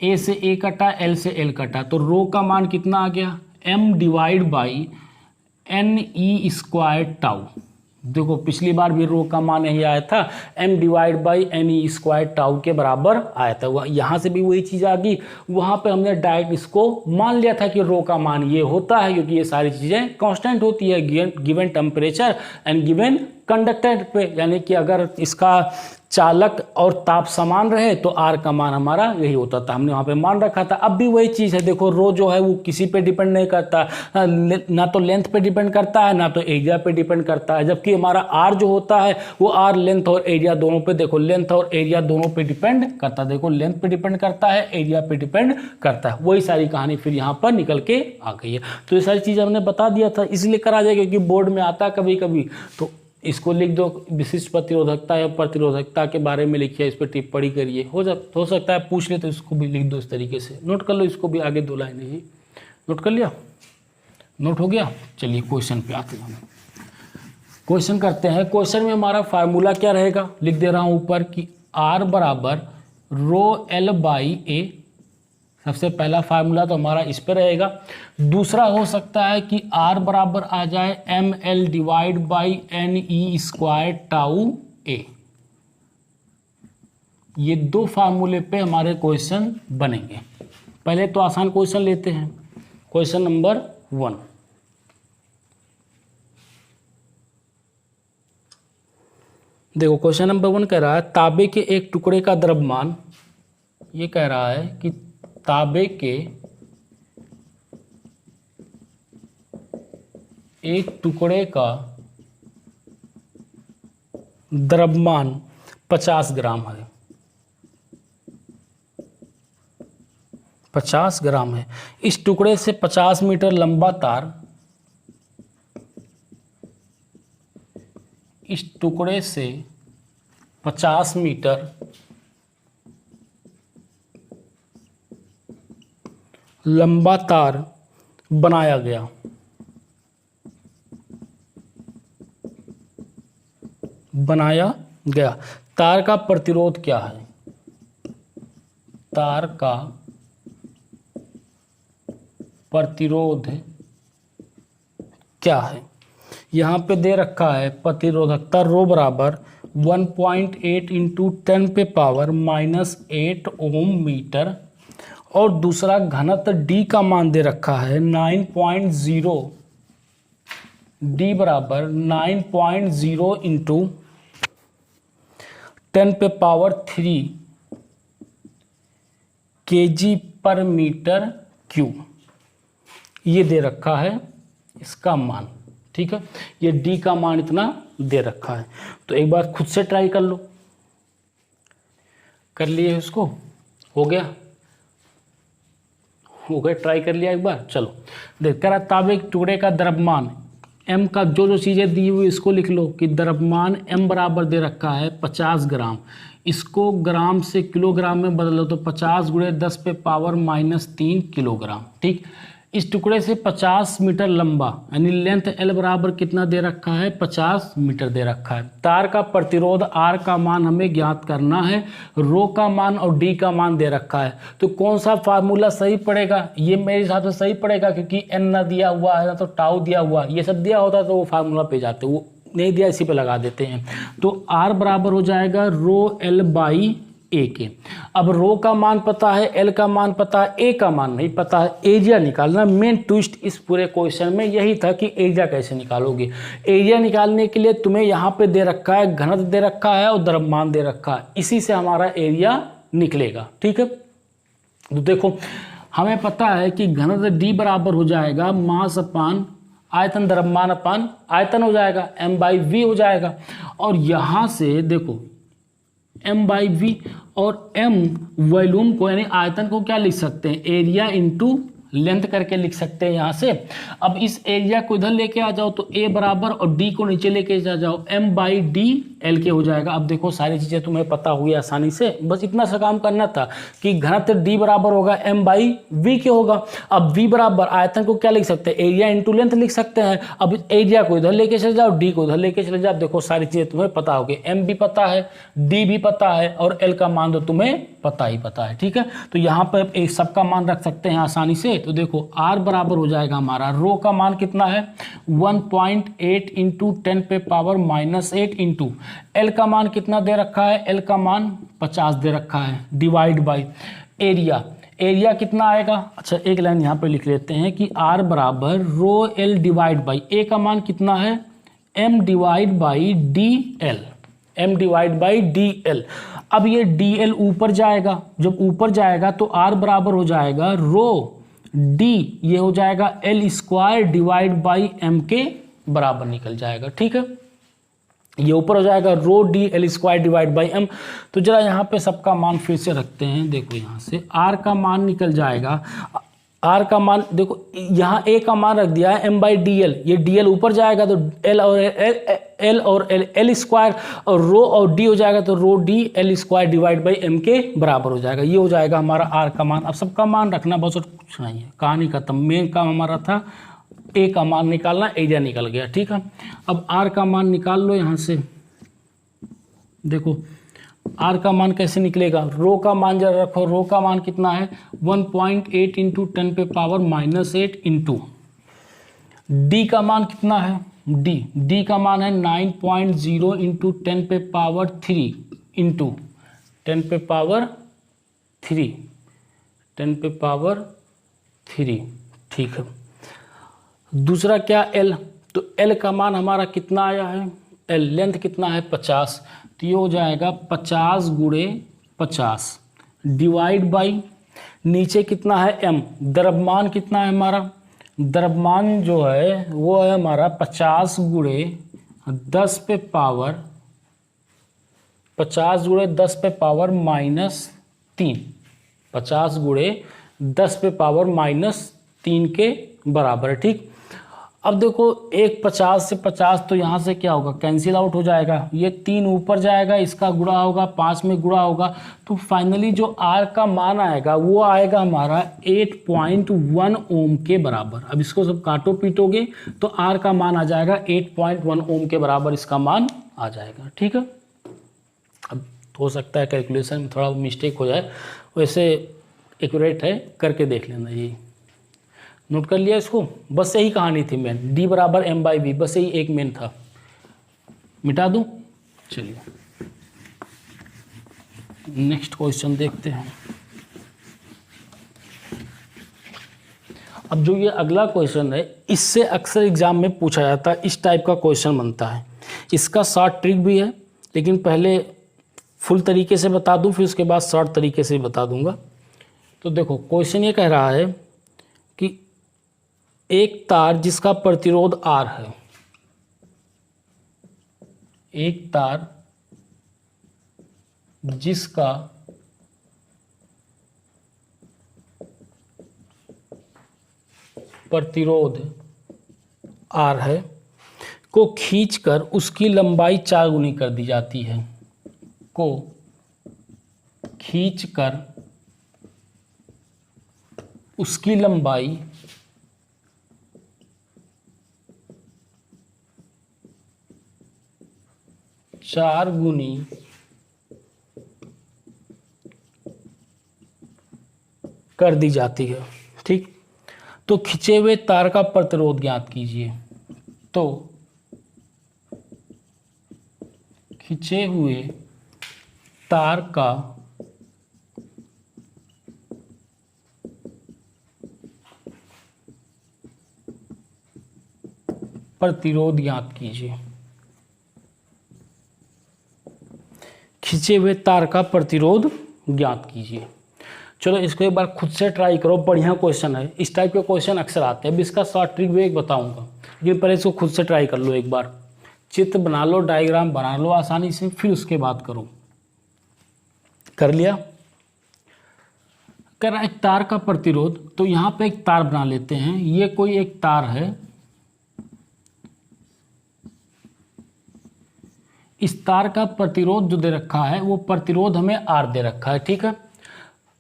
A से A कटा, L से L कटा, तो रो का मान कितना आ गया m/NE²। देखो पिछली बार भी रो का मान यही आया था, m/NE² के बराबर आया था। वह यहाँ से भी वही चीज़ आ गई, वहाँ पे हमने डायरेक्ट इसको मान लिया था कि रो का मान ये होता है, क्योंकि ये सारी चीज़ें कांस्टेंट होती है given temperature and given conductor पे, यानी कि अगर इसका चालक और ताप समान रहे तो R का मान हमारा यही होता था, हमने वहाँ पे मान रखा था। अब भी वही चीज़ है, देखो रो जो है वो किसी पे डिपेंड नहीं करता, ना तो लेंथ पे डिपेंड करता है ना तो एरिया पे डिपेंड करता है, जबकि हमारा R जो होता है वो R लेंथ और एरिया दोनों पे, देखो लेंथ और एरिया दोनों पे डिपेंड करता है, देखो लेंथ पे डिपेंड करता है, एरिया पे डिपेंड करता है। वही सारी कहानी फिर यहाँ पर निकल के आ गई है। तो ये सारी चीज़ हमने बता दिया था, इसलिए करा जाए क्योंकि बोर्ड में आता है कभी कभी, तो इसको लिख दो, विशिष्ट प्रतिरोधकता या प्रतिरोधकता के बारे में लिखिए, इस पर टिप्पणी करिए। हो सकता है पूछ ले तो इसको भी लिख दो इस तरीके से, नोट कर लो इसको भी, आगे 2 लाइनें ही नोट कर लिया, नोट हो गया। चलिए क्वेश्चन पे आते हैं, क्वेश्चन करते हैं। क्वेश्चन में हमारा फार्मूला क्या रहेगा, लिख दे रहा हूँ ऊपर कि R बराबर ρL/A, सबसे पहला फार्मूला तो हमारा इस पे रहेगा। दूसरा हो सकता है कि R बराबर आ जाए mL/NE²τA। ये 2 फार्मूले पे हमारे क्वेश्चन बनेंगे। पहले तो आसान क्वेश्चन लेते हैं, क्वेश्चन नंबर 1। देखो क्वेश्चन नंबर 1 कह रहा है तांबे के एक टुकड़े का द्रव्यमान, ये कह रहा है कि तांबे के एक टुकड़े का द्रव्यमान 50 ग्राम है, 50 ग्राम है। इस टुकड़े से 50 मीटर लंबा तार, इस टुकड़े से 50 मीटर लंबा तार बनाया गया। तार का प्रतिरोध क्या है, तार का प्रतिरोध क्या है, यहाँ पे दे रखा है प्रतिरोधकता रो बराबर 1.8 इंटू 10⁻⁻8 ओम मीटर, और दूसरा घनत्व D का मान दे रखा है 9.0, D बराबर 9.0 इंटू 10⁻³ kg/m³, ये दे रखा है इसका मान, ठीक है। ये D का मान इतना दे रखा है, तो एक बार खुद से ट्राई कर लो। कर लिए इसको, हो गया ट्राई कर लिया एक बार। चलो देख कर तांबे के टुकड़े का द्रव्यमान, M का जो चीज़ें दी हुई इसको लिख लो कि द्रव्यमान M बराबर दे रखा है 50 ग्राम, इसको ग्राम से किलोग्राम में बदलो तो 50 × 10⁻³ किलोग्राम, ठीक। इस टुकड़े से 50 मीटर लंबा, यानी लेंथ L बराबर कितना दे रखा है 50 मीटर दे रखा है। तार का प्रतिरोध R का मान हमें ज्ञात करना है, रो का मान और D का मान दे रखा है। तो कौन सा फार्मूला सही पड़ेगा, ये मेरे हिसाब से सही पड़ेगा, क्योंकि N ना दिया हुआ है ना तो टाउ दिया हुआ, ये सब दिया होता तो वो फार्मूला पे जाते, वो नहीं दिया इसी पे लगा देते हैं। तो R बराबर हो जाएगा ρL/A के। अब रो का मान पता है, L का मान पता है, A का मान नहीं पता है, एरिया निकालना। मेन ट्विस्ट इस पूरे क्वेश्चन में यही था कि एरिया कैसे निकालोगे। एरिया निकालने के लिए तुम्हें यहाँ पे दे रखा है, घनत्व दे रखा है और द्रव्यमान दे रखा है, इसी से हमारा एरिया निकलेगा, ठीक है। तो देखो हमें पता है कि घनत्व D बराबर हो जाएगा मास अपान आयतन द्रव्यमान अपान आयतन हो जाएगा, m/v हो जाएगा। और यहाँ से देखो m/v और m वॉल्यूम को यानी आयतन को क्या लिख सकते हैं, एरिया इंटू लेंथ करके लिख सकते हैं यहाँ से। अब इस एरिया को इधर लेके आ जाओ तो a बराबर और d को नीचे लेके जाओ m/d l के हो जाएगा। अब देखो सारी चीज़ें तुम्हें पता हुई आसानी से, बस इतना सा काम करना था कि घनत्व d बराबर होगा m/v के होगा। अब v बराबर आयतन को क्या लिख सकते हैं, एरिया इंटू लेंथ लिख सकते हैं। अब एरिया को इधर लेके चले जाओ, d को इधर लेके चले जाओ, देखो सारी चीज़ें तुम्हें पता होगी, m भी पता है, d भी पता है और l का मान तो तुम्हें पता ही पता है। ठीक है, तो यहाँ पर एक सबका मान रख सकते हैं आसानी से। तो देखो r बराबर हो जाएगा हमारा, रो का मान कितना है 1.8 इंटू 10⁻⁻8 इंटू l का मान कितना दे रखा है, l का मान 50 दे रखा है, डिवाइड बाई एरिया। एरिया कितना आएगा, अच्छा एक लाइन यहाँ पे लिख लेते हैं कि r बराबर रो l डिवाइड बाई a का मान कितना है m divide by D L, m divide by D L. अब ये डी एल ऊपर जाएगा, जब ऊपर जाएगा तो r बराबर हो जाएगा रो d, ये हो जाएगा L square divide by m के बराबर निकल जाएगा। ठीक है, ये ऊपर हो जाएगा rho D L square divide by M. तो जरा यहाँ पे सबका मान फिर से रखते हैं, देखो यहाँ से r का मान निकल जाएगा, r का मान देखो यहाँ a का मान रख दिया है m/dl, ये dl ऊपर जाएगा तो l और l स्क्वायर और रो और d हो जाएगा तो rho D L square divide by m के बराबर हो जाएगा। ये हो जाएगा हमारा r का मान। अब सबका मान रखना बस और कुछ नहीं है, कहानी खत्म। मेन काम हमारा था a का मान निकालना, एरिया निकल गया। ठीक है, अब r का मान निकाल लो यहाँ से। देखो r का मान कैसे निकलेगा, रो का मान जरा रखो, रो का मान कितना है 1.8 इंटू 10⁻⁻8 इंटू d का मान कितना है, d का मान है 9.0 इंटू 10⁻3 इंटू 10⁻3। ठीक है, दूसरा क्या l, तो l का मान हमारा कितना आया है, l लेंथ कितना है 50, तो ये हो जाएगा 50 गुणे 50 डिवाइड बाई नीचे कितना है m, द्रव्यमान कितना है हमारा, द्रव्यमान जो है वो है हमारा 50 गुणे 10 पे पावर -3, 50 गुणे 10 पे पावर -3 के बराबर है। ठीक, अब देखो एक 50 से 50 तो यहाँ से क्या होगा, कैंसिल आउट हो जाएगा, ये 3 ऊपर जाएगा, इसका गुणा होगा 5 में गुणा होगा, तो फाइनली जो r का मान आएगा वो आएगा हमारा 8.1 ओम के बराबर। अब इसको सब काटो पीटोगे तो r का मान आ जाएगा 8.1 ओम के बराबर, इसका मान आ जाएगा। ठीक है, अब हो सकता है कैलकुलेशन में थोड़ा मिस्टेक हो जाए, वैसे एक्यूरेट है, करके देख लेना। ये नोट कर लिया इसको, बस यही कहानी थी मेन, d बराबर m/v, बस यही एक मेन था। मिटा दूं, चलिए नेक्स्ट क्वेश्चन देखते हैं। अब जो ये अगला क्वेश्चन है, इससे अक्सर एग्जाम में पूछा जाता है, इस टाइप का क्वेश्चन बनता है। इसका शॉर्ट ट्रिक भी है, लेकिन पहले फुल तरीके से बता दूं, फिर उसके बाद शॉर्ट तरीके से बता दूंगा। तो देखो क्वेश्चन ये कह रहा है कि एक तार जिसका प्रतिरोध R है, एक तार जिसका प्रतिरोध R है को खींचकर उसकी लंबाई 4 गुनी कर दी जाती है, को खींचकर उसकी लंबाई 4 गुनी कर दी जाती है। ठीक, तो खिंचे हुए तार का प्रतिरोध ज्ञात कीजिए। तो खिंचे हुए तार का प्रतिरोध ज्ञात कीजिए। खिंचे हुए तार का प्रतिरोध ज्ञात कीजिए। चलो इसको एक बार खुद से ट्राई करो, बढ़िया क्वेश्चन है, इस टाइप के क्वेश्चन अक्सर आते हैं। अब इसका शॉर्ट ट्रिक भी एक बताऊंगा, लेकिन पहले इसको खुद से ट्राई कर लो एक बार। चित्र बना लो, डायग्राम बना लो आसानी से, फिर उसके बाद करो। कर लिया? कह रहा है एक तार का प्रतिरोध, तो यहाँ पे एक तार बना लेते हैं। ये कोई एक तार है, इस तार का प्रतिरोध जो दे रखा है वो प्रतिरोध हमें R दे रखा है, ठीक है।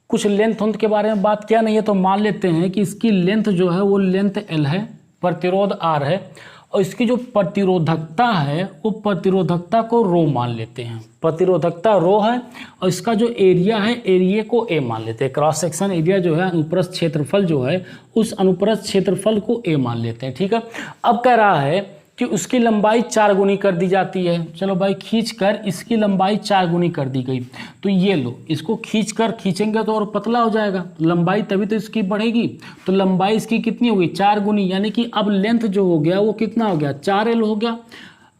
कुछ लेंथ के बारे में बात किया नहीं है, तो मान लेते हैं कि इसकी लेंथ जो है वो लेंथ L है, प्रतिरोध R है, और इसकी जो प्रतिरोधकता है वो प्रतिरोधकता को रो मान लेते हैं। प्रतिरोधकता रो है, और इसका जो एरिया है एरिया को A मान लेते हैं। क्रॉस सेक्शन एरिया जो है, अनुप्रस्थ क्षेत्रफल जो है, उस अनुप्रस्थ क्षेत्रफल को A मान लेते हैं, ठीक है। अब कह रहा है कि उसकी लंबाई 4 गुनी कर दी जाती है। चलो भाई खींचकर इसकी लंबाई 4 गुनी कर दी गई, तो ये लो, इसको खींचेंगे तो और पतला हो जाएगा, लंबाई तभी तो इसकी बढ़ेगी। तो लंबाई इसकी कितनी होगी? 4 गुनी, यानी कि अब लेंथ जो हो गया वो कितना हो गया? 4L हो गया।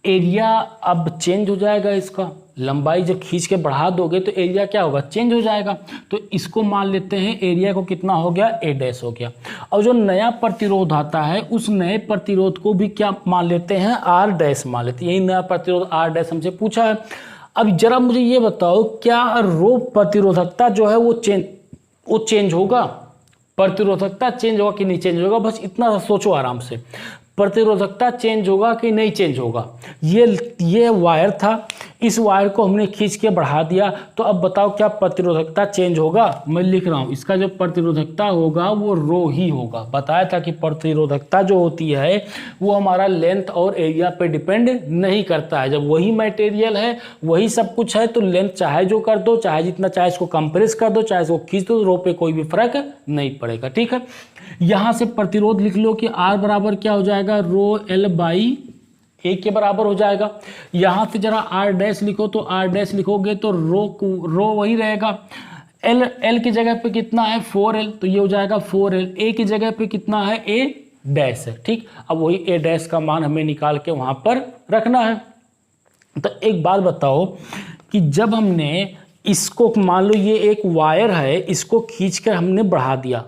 एरिया अब चेंज हो जाएगा, इसका लंबाई जब खींच के बढ़ा दोगे तो एरिया क्या होगा? चेंज हो जाएगा। तो इसको मान लेते हैं एरिया को कितना हो गया? A डैश हो गया। और जो नया प्रतिरोध आता है उस नए प्रतिरोध को भी क्या मान लेते हैं? R डैश मान लेते हैं। यही नया प्रतिरोध R डैश हमसे पूछा है। अब जरा मुझे ये बताओ, क्या रो प्रतिरोधकता जो है वो चेंज होगा? प्रतिरोधकता चेंज होगा कि नहीं चेंज होगा? बस इतना सोचो आराम से, प्रतिरोधकता चेंज होगा कि नहीं चेंज होगा। ये वायर था, इस वायर को हमने खींच के बढ़ा दिया, तो अब बताओ क्या प्रतिरोधकता चेंज होगा? मैं लिख रहा हूँ, इसका जो प्रतिरोधकता होगा वो रो ही होगा। बताया था कि प्रतिरोधकता जो होती है वो हमारा लेंथ और एरिया पे डिपेंड नहीं करता है। जब वही मटेरियल है, वही सब कुछ है, तो लेंथ चाहे जो कर दो, चाहे जितना चाहे इसको कंप्रेस कर दो, चाहे इसको खींच दो, रो पे कोई भी फर्क नहीं पड़ेगा, ठीक है। यहाँ से प्रतिरोध लिख लो कि R बराबर क्या हो जाएगा? रो L बाई A के बराबर हो जाएगा। यहाँ से जरा R डैश लिखो, तो R डैश लिखोगे तो रो वही रहेगा। L की जगह पे कितना है? 4L, तो ये हो जाएगा 4L। A की जगह पे कितना है? A डैश है, ठीक। अब वही A डैश का मान हमें निकाल के वहाँ पर रखना है। तो एक बात बताओ कि जब हमने इसको, मान लो ये एक वायर है, इसको खींचकर हमने बढ़ा दिया,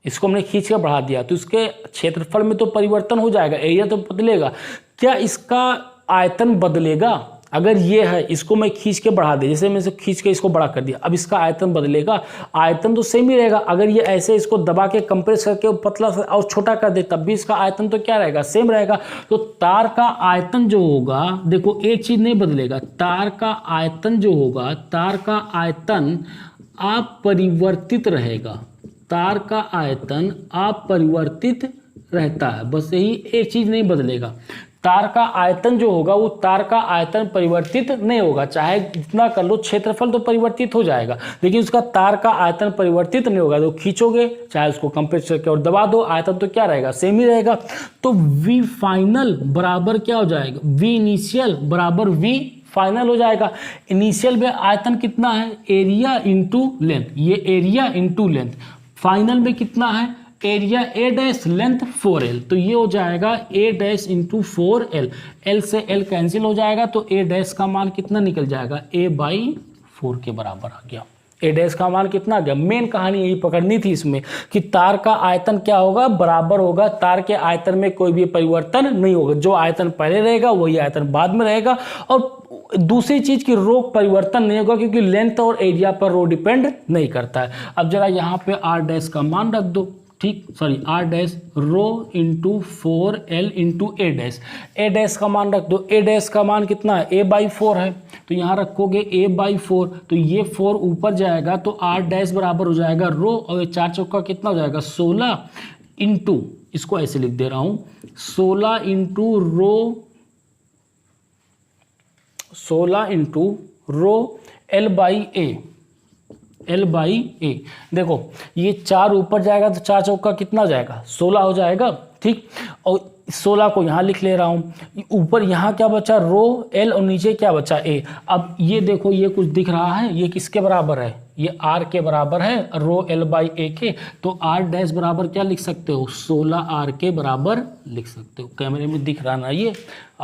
इसको हमने खींच कर बढ़ा दिया, तो इसके क्षेत्रफल में तो परिवर्तन हो जाएगा, एरिया तो बदलेगा। क्या इसका आयतन बदलेगा? अगर ये है, इसको मैं खींच के बढ़ा दिया, जैसे मैं इसे खींच के इसको बड़ा कर दिया, अब इसका आयतन बदलेगा? आयतन तो सेम ही रहेगा। अगर ये ऐसे इसको दबा के कंप्रेस करके पतला और छोटा कर दे, तब भी इसका आयतन तो क्या रहेगा? सेम रहेगा। तो तार का आयतन जो होगा, देखो एक चीज नहीं बदलेगा, तार का आयतन जो होगा, तार का आयतन अपरिवर्तित रहेगा। तार का आयतन अपरिवर्तित रहता है, बस यही एक चीज नहीं बदलेगा। तार का आयतन जो होगा वो तार का आयतन परिवर्तित नहीं होगा, चाहे जितना कर लो, क्षेत्रफल तो परिवर्तित हो जाएगा, लेकिन उसका तार का आयतन परिवर्तित नहीं होगा। तो खींचोगे, चाहे उसको कंप्रेस करके और दबा दो, आयतन तो क्या रहेगा? सेम ही रहेगा। तो V फाइनल बराबर क्या हो जाएगा? V इनिशियल बराबर V फाइनल हो जाएगा। इनिशियल में आयतन कितना है? एरिया इंटू लेंथ, ये एरिया इंटू लेंथ। फाइनल में कितना है? Area A dash, length 4L, तो ये हो जाएगा A dash into 4L। L से L कैंसिल हो जाएगा, तो A डैश का मान कितना निकल जाएगा? A बाई 4 के बराबर आ गया। A डैश का मान कितना आ गया? मेन कहानी यही पकड़नी थी इसमें कि तार का आयतन क्या होगा? बराबर होगा। तार के आयतन में कोई भी परिवर्तन नहीं होगा, जो आयतन पहले रहेगा वही आयतन बाद में रहेगा। और दूसरी चीज की रो परिवर्तन नहीं होगा, क्योंकि लेंथ और एरिया पर रो डिपेंड नहीं करता है। अब जरा यहाँ पे R डैश का मान रख दो, ठीक, sorry, R dash rho into 4L into A dash. A dash का मान रख दो। A डैश का मान कितना है? A बाई 4 है, तो यहाँ रखोगे A बाई 4, तो ये 4 ऊपर जाएगा, तो R डैश बराबर हो जाएगा रो, और ये 4 चौका कितना हो जाएगा? 16 इंटू, इसको ऐसे लिख दे रहा हूँ, 16 into rho, 16 into rho L by A, L by A। देखो ये 4 ऊपर जाएगा तो 4 चौका कितना हो जाएगा? 16 हो जाएगा, ठीक। और 16 को यहाँ लिख ले रहा हूँ, ऊपर यहाँ क्या बचा? रो L, और नीचे क्या बचा? A। अब ये देखो, ये कुछ दिख रहा है, ये किसके बराबर है? ये R के बराबर है, रो L बाई A के। तो R डैश बराबर क्या लिख सकते हो? 16 R के बराबर लिख सकते हो। कैमरे में दिख रहा ना, ये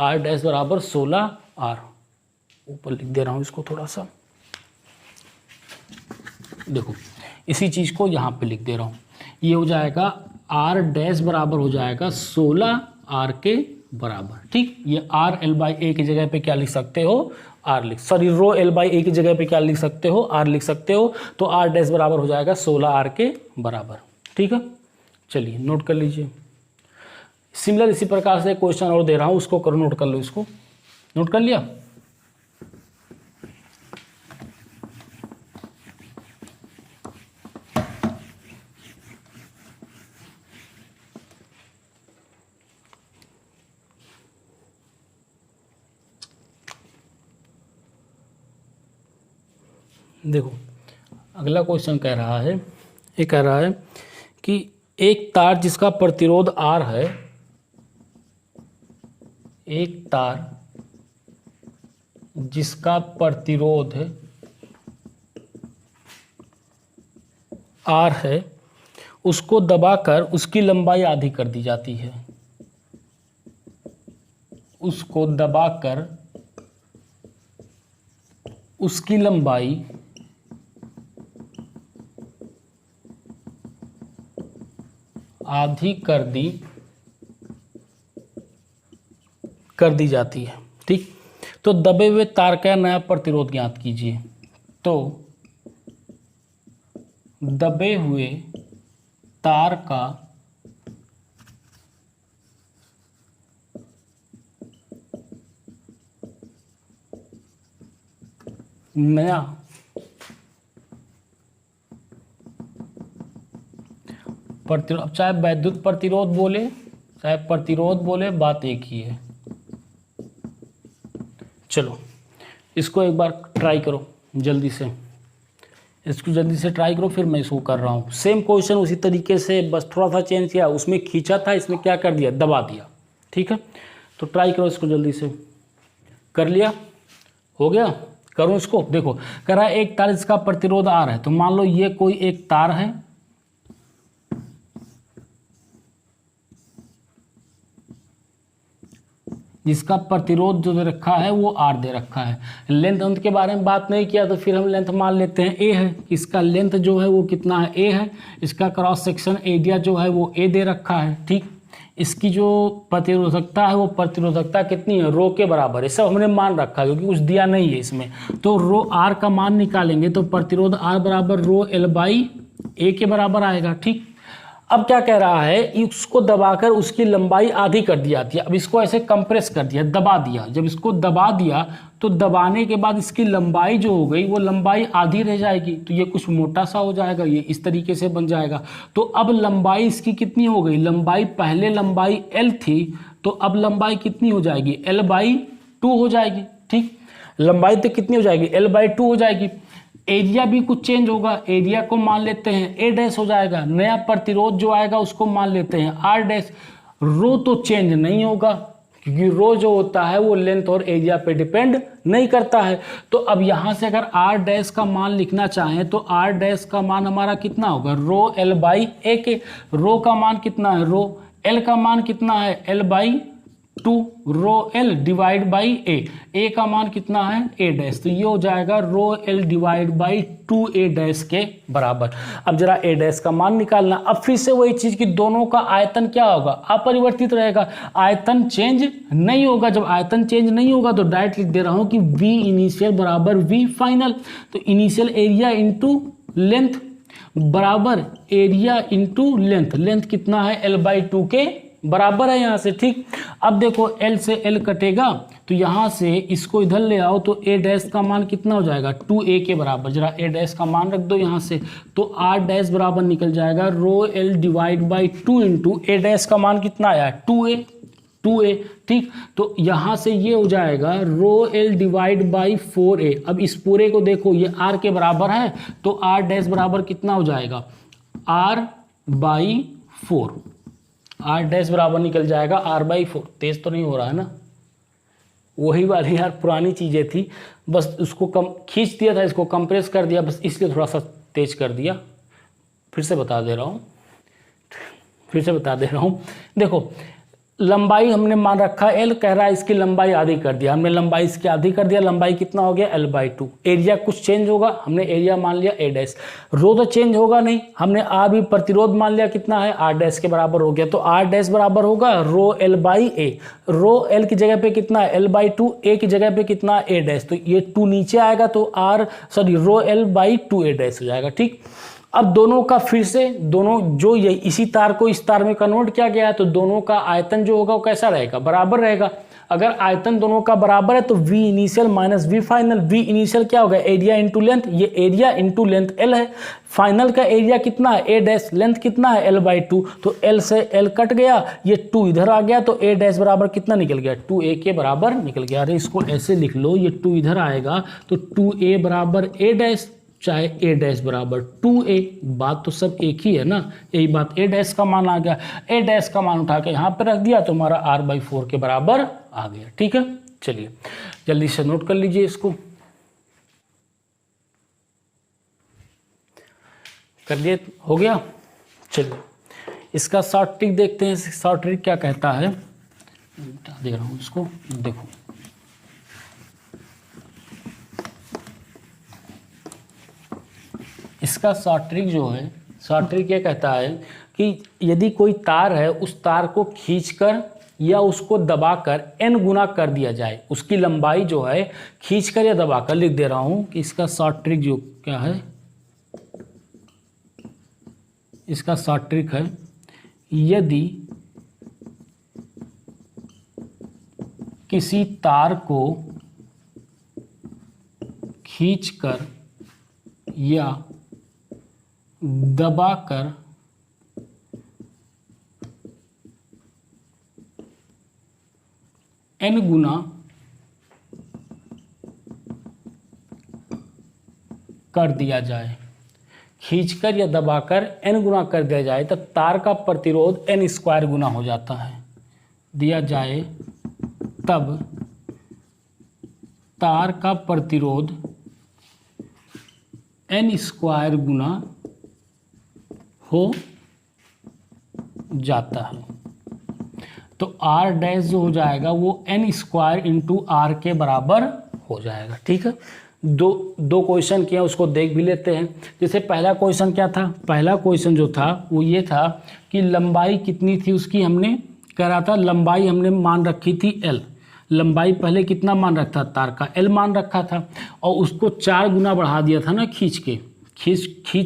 R डैश बराबर 16 R। ऊपर लिख दे रहा हूँ इसको थोड़ा सा, देखो इसी चीज़ को यहाँ पे लिख दे रहा हूँ। ये हो जाएगा आर डैश बराबर हो जाएगा 16 आर के बराबर। ठीक, ये आर एल बाई ए की जगह पे क्या लिख सकते हो, आर रो एल बाई ए की जगह पे क्या लिख सकते हो, आर लिख सकते हो। तो आर डैश बराबर हो जाएगा 16 आर के बराबर। ठीक है, चलिए नोट कर लीजिए। सिमिलर इसी प्रकार से क्वेश्चन और दे रहा हूँ, उसको करो, नोट कर लो। इसको नोट कर लिया। देखो अगला क्वेश्चन कह रहा है, ये कह रहा है कि एक तार जिसका प्रतिरोध R है, एक तार जिसका प्रतिरोध R है, उसको दबाकर उसकी लंबाई आधी कर दी जाती है। उसको दबाकर उसकी लंबाई आधी कर दी जाती है। ठीक, तो दबे हुए तार का नया प्रतिरोध ज्ञात कीजिए। तो दबे हुए तार का नया प्रतिरोध, अब चाहे वैद्युत प्रतिरोध बोले चाहे प्रतिरोध बोले, बात एक ही है। चलो इसको एक बार ट्राई करो जल्दी से, इसको जल्दी से ट्राई करो, फिर मैं इसको कर रहा हूँ। सेम क्वेश्चन उसी तरीके से, बस थोड़ा सा चेंज किया, उसमें खींचा था, इसमें क्या कर दिया, दबा दिया। ठीक है, तो ट्राई करो इसको जल्दी से। कर लिया, हो गया, करूँ इसको। देखो कह रहा है एक तार जिसका प्रतिरोध R है, तो मान लो ये कोई एक तार है, जिसका प्रतिरोध जो दे रखा है वो R दे रखा है। लेंथ अंत के बारे में बात नहीं किया, तो फिर हम लेंथ मान लेते हैं A है। इसका लेंथ जो है वो कितना है, A है। इसका क्रॉस सेक्शन एरिया जो है वो A दे रखा है। ठीक, इसकी जो प्रतिरोधकता है वो प्रतिरोधकता कितनी है, रो के बराबर है। सब हमने मान रखा है क्योंकि कुछ दिया नहीं है इसमें। तो रो R का मान निकालेंगे तो प्रतिरोध R बराबर रो L बाई A के बराबर आएगा। ठीक, अब क्या कह रहा है, इसको दबाकर उसकी लंबाई आधी कर दी जाती है। अब इसको ऐसे कंप्रेस कर दिया, दबा दिया। जब इसको दबा दिया तो दबाने के बाद इसकी लंबाई जो हो गई वो लंबाई आधी रह जाएगी, तो ये कुछ मोटा सा हो जाएगा, ये इस तरीके से बन जाएगा। तो अब लंबाई इसकी कितनी हो गई, लंबाई पहले लंबाई L थी, तो अब लंबाई कितनी हो जाएगी, L बाई 2 हो जाएगी। ठीक, लंबाई तो कितनी हो जाएगी, L बाई 2 हो जाएगी। एरिया भी कुछ चेंज होगा, एरिया को मान लेते हैं A डैश हो जाएगा। नया प्रतिरोध जो आएगा उसको मान लेते हैं R डैश। रो तो चेंज नहीं होगा क्योंकि रो जो होता है वो लेंथ और एरिया पे डिपेंड नहीं करता है। तो अब यहाँ से अगर R डैश का मान लिखना चाहें तो R डैश का मान हमारा कितना होगा, रो L बाई A के। रो का मान कितना है, रो L का मान कितना है, L by 2 rho L divide by A का मान कितना है, A डैश। तो ये हो जाएगा रो L divide by 2A dash के बराबर। अब जरा A डैश का मान निकालना। अब फिर से वही चीज कि दोनों का आयतन क्या होगा, अपरिवर्तित रहेगा, आयतन चेंज नहीं होगा। जब आयतन चेंज नहीं होगा तो डायरेक्ट लिख दे रहा हूं कि V इनिशियल बराबर V फाइनल। तो इनिशियल एरिया इंटू लेंथ बराबर एरिया इंटू लेंथ। लेंथ कितना है, L बाई 2 के बराबर है यहाँ से। ठीक, अब देखो L से L कटेगा तो यहाँ से इसको इधर ले आओ तो A डैश का मान कितना हो जाएगा, 2A के बराबर। जरा A डैश का मान रख दो यहाँ से, तो R डैश बराबर निकल जाएगा रो L divide by 2 into A dash का मान कितना आया, 2A। ठीक, तो यहाँ से ये हो जाएगा रो L डिवाइड बाई 4A। अब इस पूरे को देखो, ये R के बराबर है तो R डैश बराबर कितना हो जाएगा, R बाई 4। R डैश बराबर निकल जाएगा R बाई 4। तेज तो नहीं हो रहा है ना, वही वाली यार पुरानी चीज़ें थी, बस उसको कम खींच दिया था, इसको कंप्रेस कर दिया, बस इसलिए थोड़ा सा तेज कर दिया। फिर से बता दे रहा हूँ देखो लंबाई हमने मान रखा एल, कह रहा है इसकी लंबाई आधी कर दिया, हमने लंबाई इसकी आधी कर दिया, लंबाई कितना हो गया l/2। एरिया कुछ चेंज होगा, हमने एरिया मान लिया a डैश, रो तो चेंज होगा नहीं, हमने आर भी प्रतिरोध मान लिया कितना है r डैश के बराबर हो गया, तो r डैश बराबर होगा रो l/a। रो l की जगह पे कितना है l/2, a की जगह पे कितना है a डैश, तो ये 2 नीचे आएगा तो रो l/2a डैश हो जाएगा। ठीक, अब दोनों का फिर से दोनों जो ये इसी तार को इस तार में कन्वर्ट किया गया है, तो दोनों का आयतन जो होगा वो कैसा रहेगा, बराबर रहेगा। अगर आयतन दोनों का बराबर है तो V initial minus V final, V initial क्या होगा एरिया इंटू लेंथ, ये एरिया इंटू लेंथ L है, फाइनल का एरिया कितना है A डैश, लेंथ कितना है l/2, तो L से L कट गया, ये 2 इधर आ गया, तो A डैश बराबर कितना निकल गया 2A के बराबर निकल गया। अरे इसको ऐसे लिख लो, ये 2 इधर आएगा तो 2A बराबर A डैश, चाहे A डैश बराबर 2A, बात तो सब एक ही है ना, यही बात A डैश का मान आ गया, A डैश का मान उठा के यहाँ पे रख दिया तो हमारा r/4 के बराबर आ गया। ठीक है, चलिए जल्दी से नोट कर लीजिए इसको, कर लिए, हो गया। चलिए इसका शॉर्ट ट्रिक देखते हैं, शॉर्ट ट्रिक क्या कहता है, देख रहा हूँ इसको, देखो इसका शॉर्ट ट्रिक जो है, शॉर्ट ट्रिक ये कहता है कि यदि कोई तार है उस तार को खींचकर या उसको दबाकर n गुना कर दिया जाए, उसकी लंबाई जो है खींचकर या दबाकर, लिख दे रहा हूं कि इसका शॉर्ट ट्रिक जो क्या है, इसका शॉर्ट ट्रिक है यदि किसी तार को खींचकर या दबाकर n गुना कर दिया जाए, खींचकर या दबाकर n गुना कर दिया जाए, तब तार का प्रतिरोध n² गुना हो जाता है, दिया जाए तब तार का प्रतिरोध n² गुना हो जाता है, तो r डैश जो हो जाएगा वो n² इंटू r के बराबर हो जाएगा। ठीक है, दो क्वेश्चन किया, उसको देख भी लेते हैं। जैसे पहला क्वेश्चन क्या था, पहला क्वेश्चन जो था वो ये था कि लंबाई कितनी थी उसकी, हमने कह रहा था लंबाई हमने मान रखी थी l, लंबाई पहले कितना मान रखा था तार का l मान रखा था, और उसको 4 गुना बढ़ा दिया था ना, खींच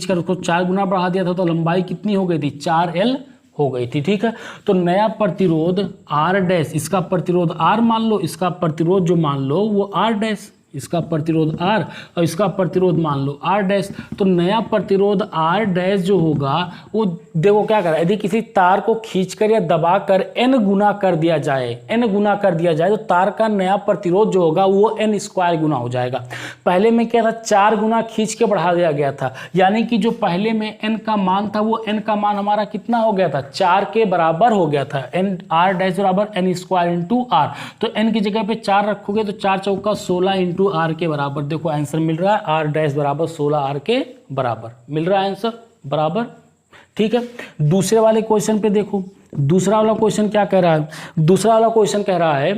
कर उसको 4 गुना बढ़ा दिया था, तो लंबाई कितनी हो गई थी 4L हो गई थी। ठीक है, तो नया प्रतिरोध R डैश, इसका प्रतिरोध R मान लो, इसका प्रतिरोध जो मान लो वो R डैश, इसका प्रतिरोध R और इसका प्रतिरोध मान लो R डैश, तो नया प्रतिरोध R डैश जो होगा वो देखो क्या कर रहा है, यदि किसी तार को खींचकर या दबाकर n गुना कर दिया जाए, n गुना कर दिया जाए, तो तार का नया प्रतिरोध जो होगा वो n² गुना हो जाएगा। पहले में क्या था 4 गुना खींच के बढ़ा दिया गया था, यानी कि जो पहले में n का मान था वो n का मान हमारा कितना हो गया था 4 के बराबर हो गया था, R डैश बराबर n² इंटू R, तो n की जगह पे 4 रखोगे तो 4 चौका 16 इंटू R के बराबर, देखो आंसर मिल रहा है R डैश बराबर 16 R के बराबर मिल रहा है आंसर बराबर। ठीक है, दूसरे वाले क्वेश्चन पे देखो, दूसरा वाला क्वेश्चन क्या कह रहा है, दूसरा वाला क्वेश्चन कह रहा है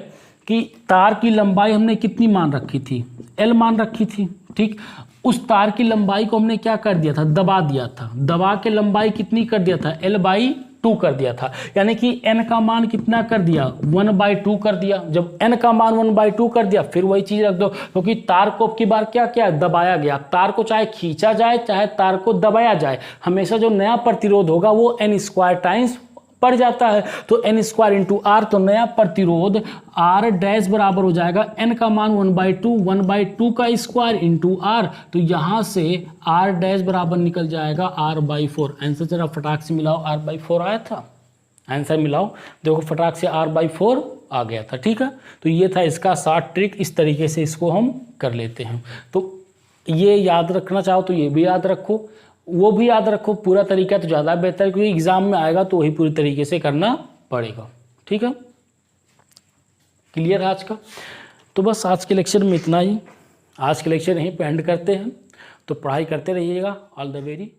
कि तार की लंबाई हमने कितनी मान रखी थी, L मान रखी थी। ठीक, उस तार की लंबाई को हमने क्या कर दिया था, दबा दिया था, दबा के लंबाई कितनी कर दिया था L/2 कर दिया था, यानी कि n का मान कितना कर दिया 1/2 कर दिया। जब n का मान 1/2 कर दिया फिर वही चीज रख दो, क्योंकि तार को अब की बार क्या क्या दबाया गया, तार को चाहे खींचा जाए चाहे तार को दबाया जाए, हमेशा जो नया प्रतिरोध होगा वो n² टाइम्स पड़ जाता है, तो n² इंटू R, तो नया प्रतिरोध R डैश बराबर हो जाएगा n का मान 1/2 का स्क्वायर इंटू R, तो यहाँ से R डैश बराबर निकल जाएगा R/4। आंसर जरा फटाक से मिलाओ, R/4 आया था, आंसर मिलाओ, देखो फटाक से R/4 आ गया था। ठीक है, तो ये था इसका शॉर्ट ट्रिक, इस तरीके से इसको हम कर लेते हैं। तो ये याद रखना चाहो तो ये भी याद रखो, वो भी याद रखो, पूरा तरीका तो ज़्यादा बेहतर है, क्योंकि एग्जाम में आएगा तो वही पूरी तरीके से करना पड़ेगा। ठीक है, क्लियर है आज का? तो बस आज के लेक्चर में इतना ही, आज के लेक्चर यहीं पे एंड करते हैं, तो पढ़ाई करते रहिएगा। All the very